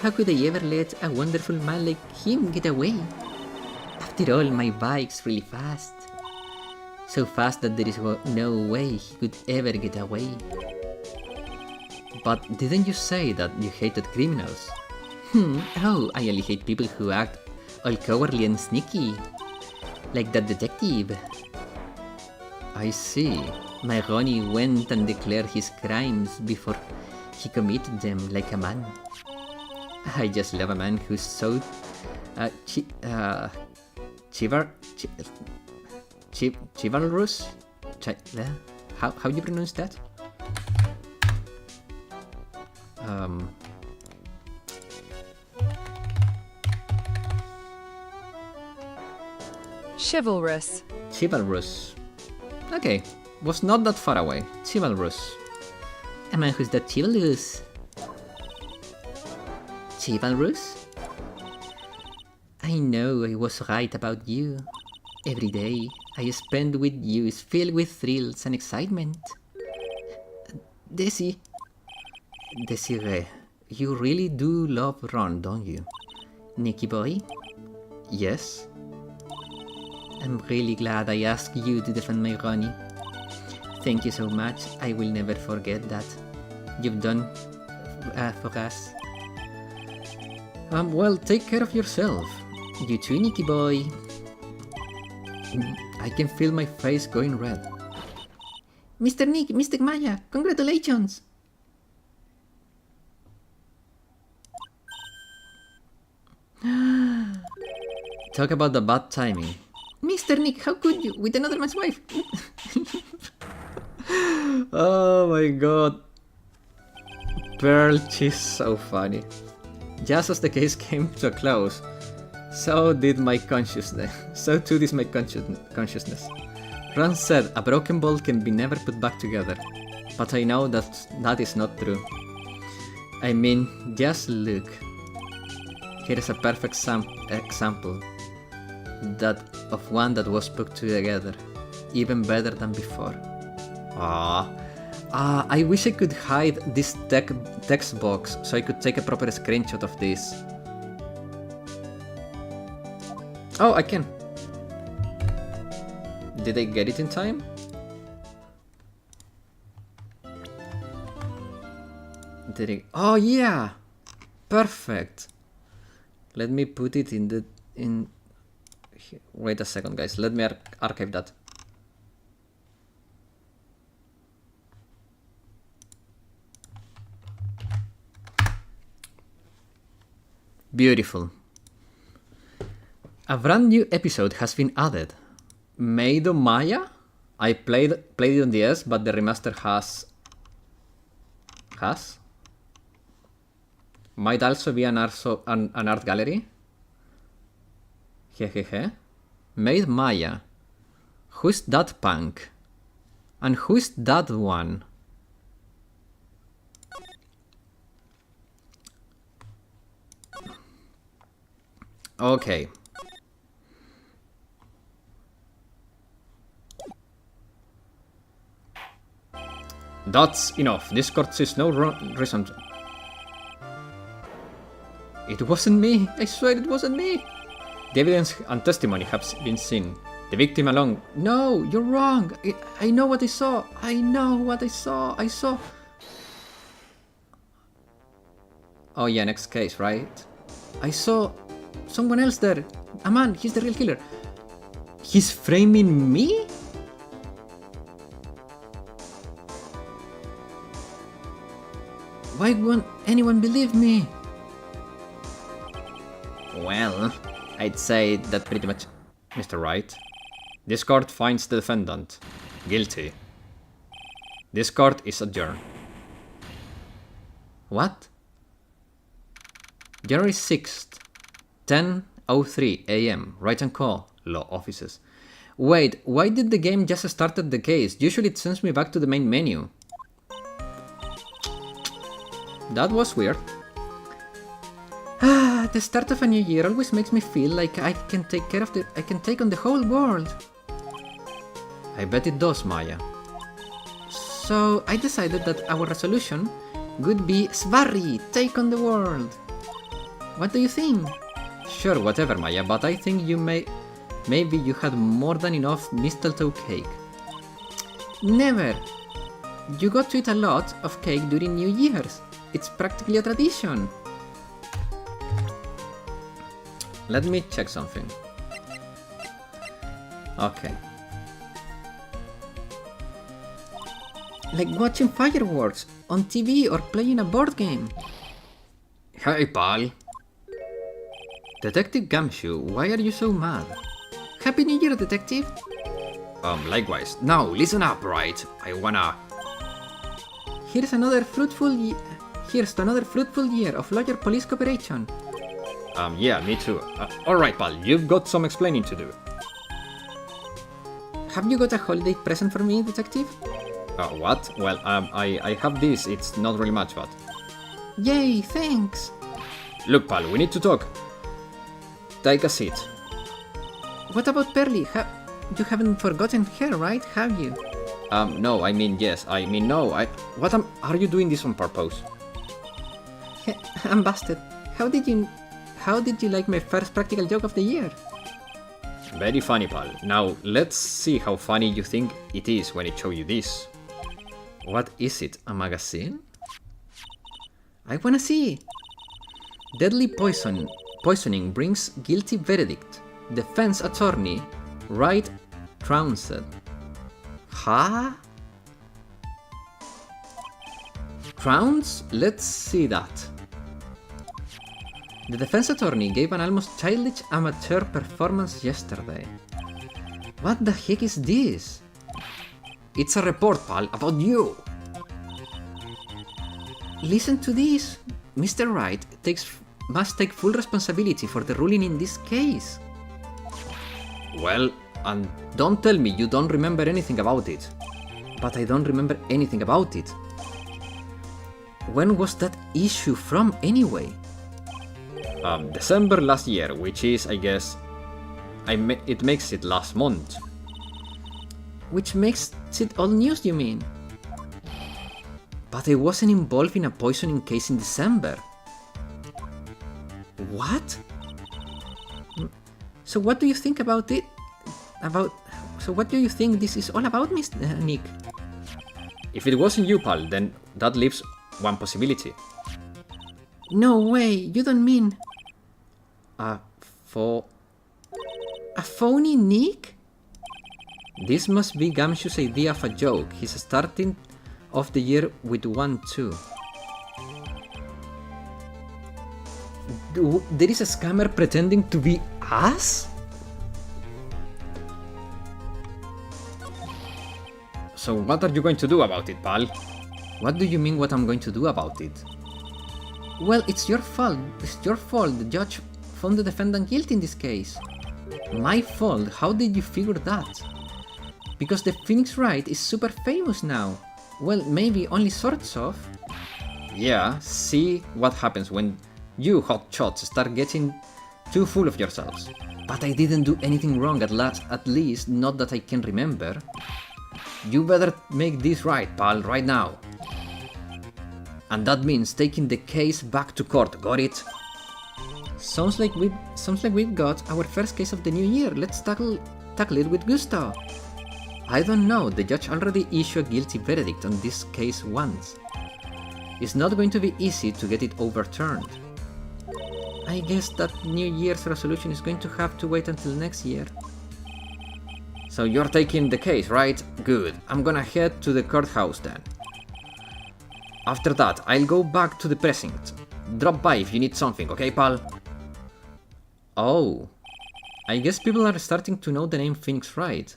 How could I ever let a wonderful man like him get away? After all, my bike's really fast. So fast that there is no way he could ever get away. But didn't you say that you hated criminals? Oh, I only hate people who act all cowardly and sneaky. Like that detective. I see. My Ronnie went and declared his crimes before he committed them like a man. I just love a man who's so chivalrous. How do you pronounce that? Chivalrous. Okay, was not that far away. Chivalrous. A man who's that chivalrous. Chivalrous? I know I was right about you. Every day I spend with you is filled with thrills and excitement. Desiree, you really do love Ron, don't you? Nicky boy? Yes? I'm really glad I asked you to defend my Ronnie. Thank you so much. I will never forget that. You've done for us. Well, take care of yourself. You too, Nicky boy. I can feel my face going red. Mr. Nick, Mr. Maya, congratulations! Talk about the bad timing. Mr. Nick, how could you? With another man's wife? Oh my god. Pearl, she's so funny. Just as the case came to a close, so did my consciousness. So too did my consciousness. Ron said a broken ball can be never put back together, but I know that is not true. I mean, just look. Here is a perfect example. one that was put together. Even better than before. I wish I could hide this text box so I could take a proper screenshot of this. Oh, I can. Did I get it in time? Did I? Oh yeah! Perfect! Let me put it in... Wait a second, guys. Let me archive that. Beautiful. A brand new episode has been added. Made on Maya? I played it on DS, but the remaster has... Might also be an art gallery. Hehehe. Made Maya. Who's that punk? And who's that one? Okay. That's enough. Discord sees no reason. It wasn't me. I swear it wasn't me. The evidence and testimony have been seen. The victim alone. No, you're wrong. I know what I saw. I know what I saw. I saw. Oh yeah, next case, right? I saw someone else there. A man. He's the real killer. He's framing me? Why won't anyone believe me? Well, I'd say that pretty much... Mr. Wright. This court finds the defendant guilty. This court is adjourned. What? January 6th, 10:03 AM. Write and call. Law offices. Wait, why did the game just started the case? Usually it sends me back to the main menu. That was weird. The start of a new year always makes me feel like I can take on the whole world. I bet it does, Maya. So I decided that our resolution would be Svarri, take on the world. What do you think? Sure, whatever, Maya, but I think maybe you had more than enough mistletoe cake. Never. You got to eat a lot of cake during New Year's. It's practically a tradition. Let me check something. Okay. Like watching fireworks on TV or playing a board game. Hey, pal. Detective Gumshoe, why are you so mad? Happy New Year, Detective. Likewise. Now, listen up, Wright. I wanna... Here's to another fruitful year of lawyer police cooperation. Yeah, me too. Alright, pal, you've got some explaining to do. Have you got a holiday present for me, Detective? What? Well, I have this. It's not really much, but... Yay, thanks! Look, pal, we need to talk. Take a seat. What about Pearly? You haven't forgotten her, right? Have you? No, I mean yes. I mean no. Are you doing this on purpose? I'm busted. How did you like my first practical joke of the year? Very funny, pal. Now, let's see how funny you think it is when I show you this. What is it? A magazine? I wanna see. Deadly poisoning brings guilty verdict. Defense attorney, Wright trounced. Huh? Trounce? Let's see that. The defense attorney gave an almost childish amateur performance yesterday. What the heck is this? It's a report, pal, about you. Listen to this. Mr. Wright must take full responsibility for the ruling in this case. Well, and don't tell me you don't remember anything about it. But I don't remember anything about it. When was that issue from, anyway? December last year, which is, I guess... it makes it last month. Which makes it all news, you mean? But I wasn't involved in a poisoning case in December. What? So what do you think about it? So what do you think this is all about, Mr. Nick? If it wasn't you, pal, then that leaves one possibility. No way, you don't mean... A phony Nick? This must be Gamshu's idea of a joke. He's starting off the year with 1 too. There is a scammer pretending to be us? So what are you going to do about it, pal? What do you mean what I'm going to do about it? Well, it's your fault. It's your fault. The judge found the defendant guilty in this case. My fault? How did you figure that? Because the Phoenix Wright is super famous now. Well, maybe only sorts of. Yeah, see what happens when you hotshots start getting too full of yourselves. But I didn't do anything wrong at least not that I can remember. You better make this right, pal, right now. And that means taking the case back to court, got it? Sounds like we've got our first case of the new year. Let's tackle it with gusto. I don't know, the judge already issued a guilty verdict on this case once. It's not going to be easy to get it overturned. I guess that New Year's resolution is going to have to wait until next year. So you're taking the case, right? Good. I'm gonna head to the courthouse then. After that, I'll go back to the precinct. Drop by if you need something, okay, pal? Oh. I guess people are starting to know the name Phoenix Wright.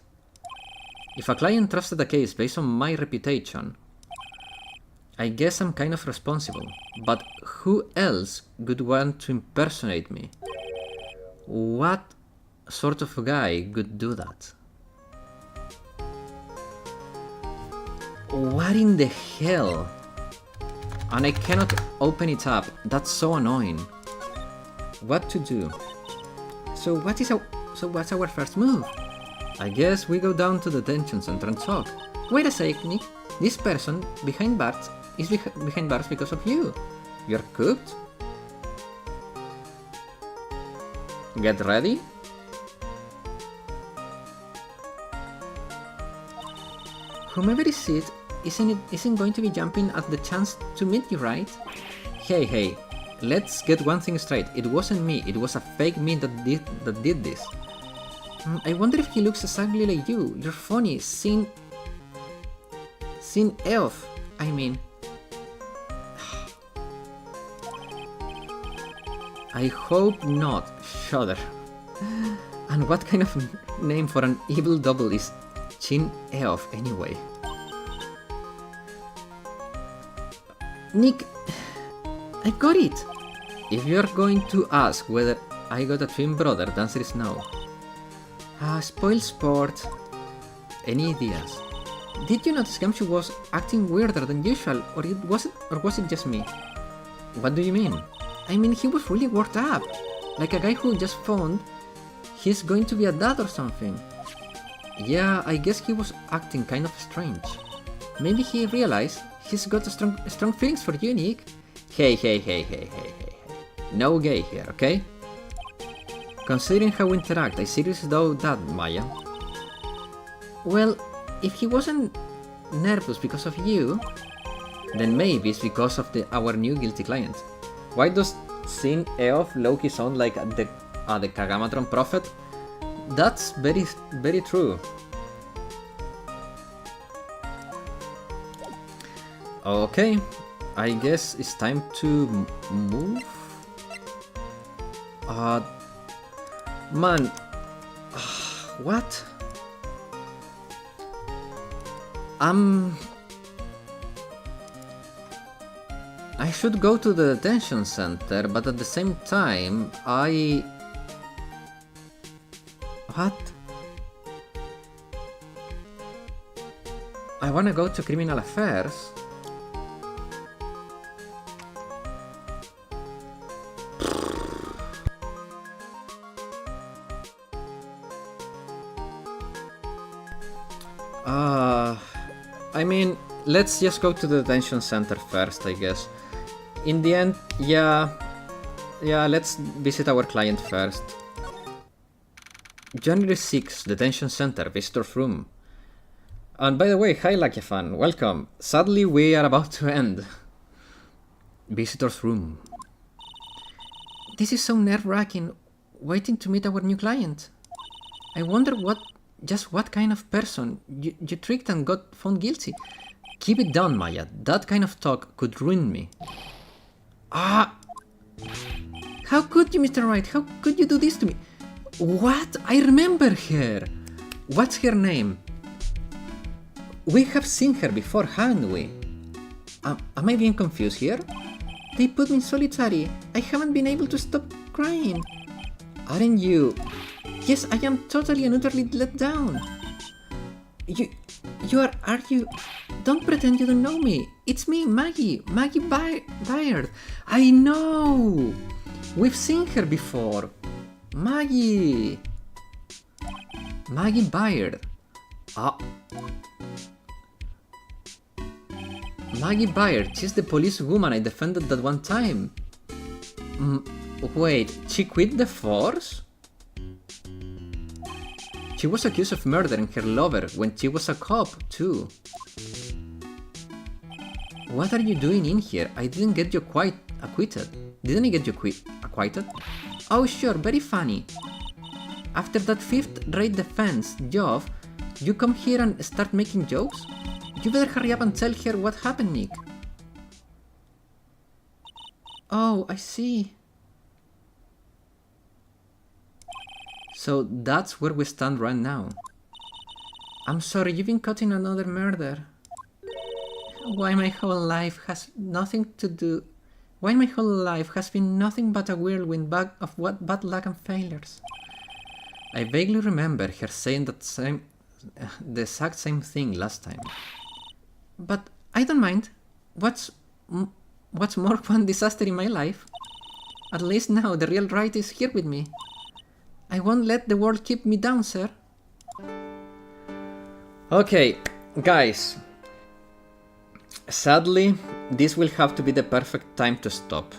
If a client trusted a case based on my reputation, I guess I'm kind of responsible. But who else would want to impersonate me? What sort of guy could do that? What in the hell? And I cannot open it up. That's so annoying. What to do? So what's our first move? I guess we go down to the detention center and talk. Wait a sec, Nick. This person behind bars is behind bars because of you. You're cooked? Get ready? Whomever is it isn't going to be jumping at the chance to meet you, right? Hey, let's get one thing straight. It wasn't me, it was a fake me that did this. I wonder if he looks exactly like you. You're funny. Sin elf, I mean. I hope not. Shudder. And what kind of name for an evil double is Chin Elf anyway? Nick, I got it! If you're going to ask whether I got a twin brother, the answer is no. Spoiled sport. Any ideas? Did you notice Gamshu was acting weirder than usual, or was it just me? What do you mean? I mean, he was really worked up. Like a guy who just found he's going to be a dad or something. Yeah, I guess he was acting kind of strange. Maybe he realized he's got strong feelings for you, Nick. Hey. No gay here, okay? Considering how we interact, I seriously doubt that, Maya. Well, if he wasn't nervous because of you, then maybe it's because of our new guilty client. Why does Sin Eof Loki sound like the Kagamatron prophet? That's very true. Okay, I guess it's time to move? Man, what? I should go to the detention center, but at the same time, What? I wanna go to criminal affairs. I mean, let's just go to the detention center first, I guess. In the end, yeah, let's visit our client first. January 6th, detention center, visitor's room. And by the way, hi Lucky Fan, welcome. Sadly, we are about to end. Visitor's room. This is so nerve-wracking, waiting to meet our new client. I wonder what kind of person you tricked and got found guilty. Keep it down, Maya. That kind of talk could ruin me. Ah! How could you, Mr. Wright? How could you do this to me? What? I remember her. What's her name? We have seen her before, haven't we? Am I being confused here? They put me in solitary. I haven't been able to stop crying. Aren't you? Yes, I am totally and utterly let down. You are you? Don't pretend you don't know me. It's me, Maggie Byard. I know! We've seen her before. Maggie Byard. Maggie Byard, she's the police woman I defended that one time. Wait, she quit the force? She was accused of murdering her lover when she was a cop, too. What are you doing in here? I didn't get you quite acquitted. Didn't I get you acquitted? Oh sure, very funny. After that fifth-rate defense job, you come here and start making jokes? You better hurry up and tell her what happened, Nick. Oh, I see. So that's where we stand right now. I'm sorry, you've been caught in another murder. Why my whole life has been nothing but a whirlwind bag of bad luck and failures. I vaguely remember her saying the exact same thing last time. But I don't mind. What's more one disaster in my life? At least now the real Wright is here with me. I won't let the world keep me down, sir. Okay, guys. Sadly, this will have to be the perfect time to stop.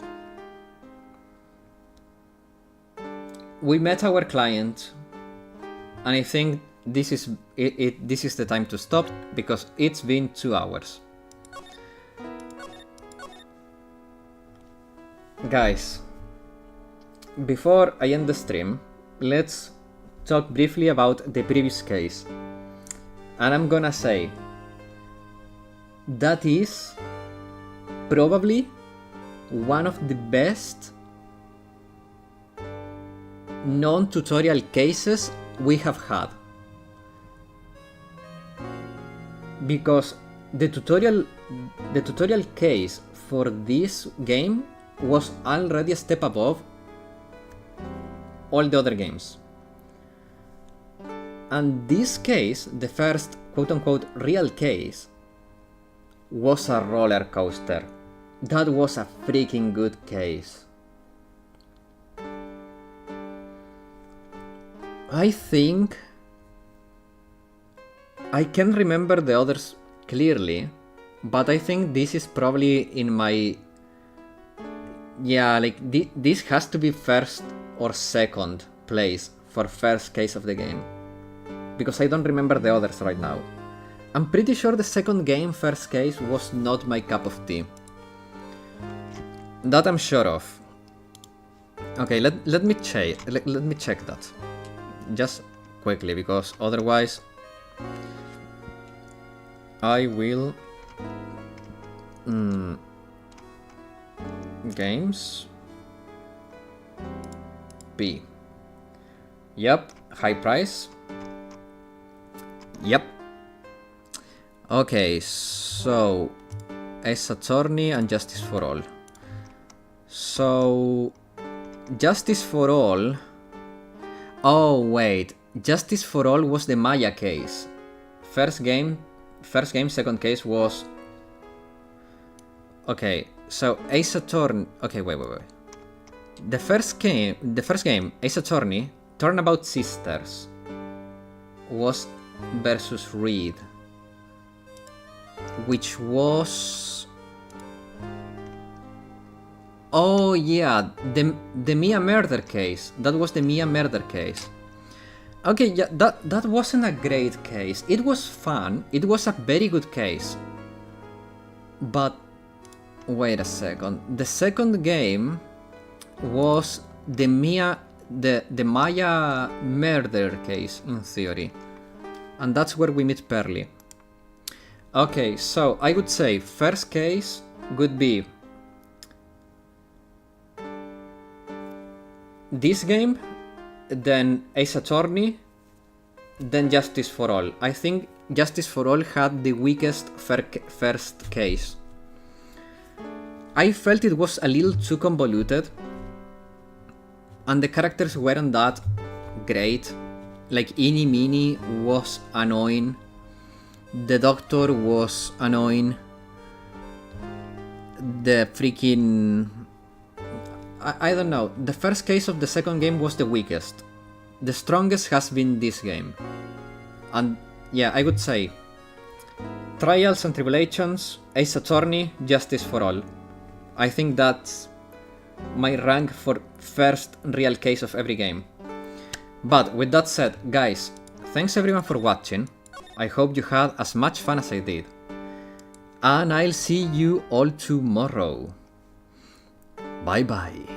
We met our client, and I think this is the time to stop because it's been 2 hours. Guys, before I end the stream, let's talk briefly about the previous case. And I'm gonna say that is probably one of the best non-tutorial cases we have had. Because the tutorial case for this game was already a step above all the other games. And this case, the first quote-unquote real case, was a roller coaster. That was a freaking good case. I think I can't remember the others clearly, but I think this is probably in my... Yeah, like this has to be first or second place for first case of the game. Because I don't remember the others right now. I'm pretty sure the second game, first case, was not my cup of tea. That I'm sure of. Okay, let me check that. Just quickly, because otherwise I will... Games B. Yep, high price. Yep. Okay, so Ace Attorney and Justice for All. So Justice for All... Oh wait, Justice for All was the Maya case. First game, second case was... Okay, so Ace Attorney... Okay, wait. The first game, Ace Attorney, Turnabout Sisters, was versus Reed. which was... Oh yeah, the Mia murder case. That was the Mia murder case. Okay, yeah, that wasn't a great case. It was fun. It was a very good case. But wait a second. The second game was the Maya murder case in theory, and that's where we meet Pearly. Okay, so I would say first case would be this game, then Ace Attorney, then Justice for All. I think Justice for All had the weakest first case. I felt it was a little too convoluted, and the characters weren't that great. Like, Eeny Meeny was annoying, the Doctor was annoying, the freaking... I don't know, the first case of the second game was the weakest. The strongest has been this game. And yeah, I would say Trials and Tribulations, Ace Attorney, Justice for All. I think that's my rank for first real case of every game. But with that said, guys, thanks everyone for watching. I hope you had as much fun as I did. And I'll see you all tomorrow. Bye bye.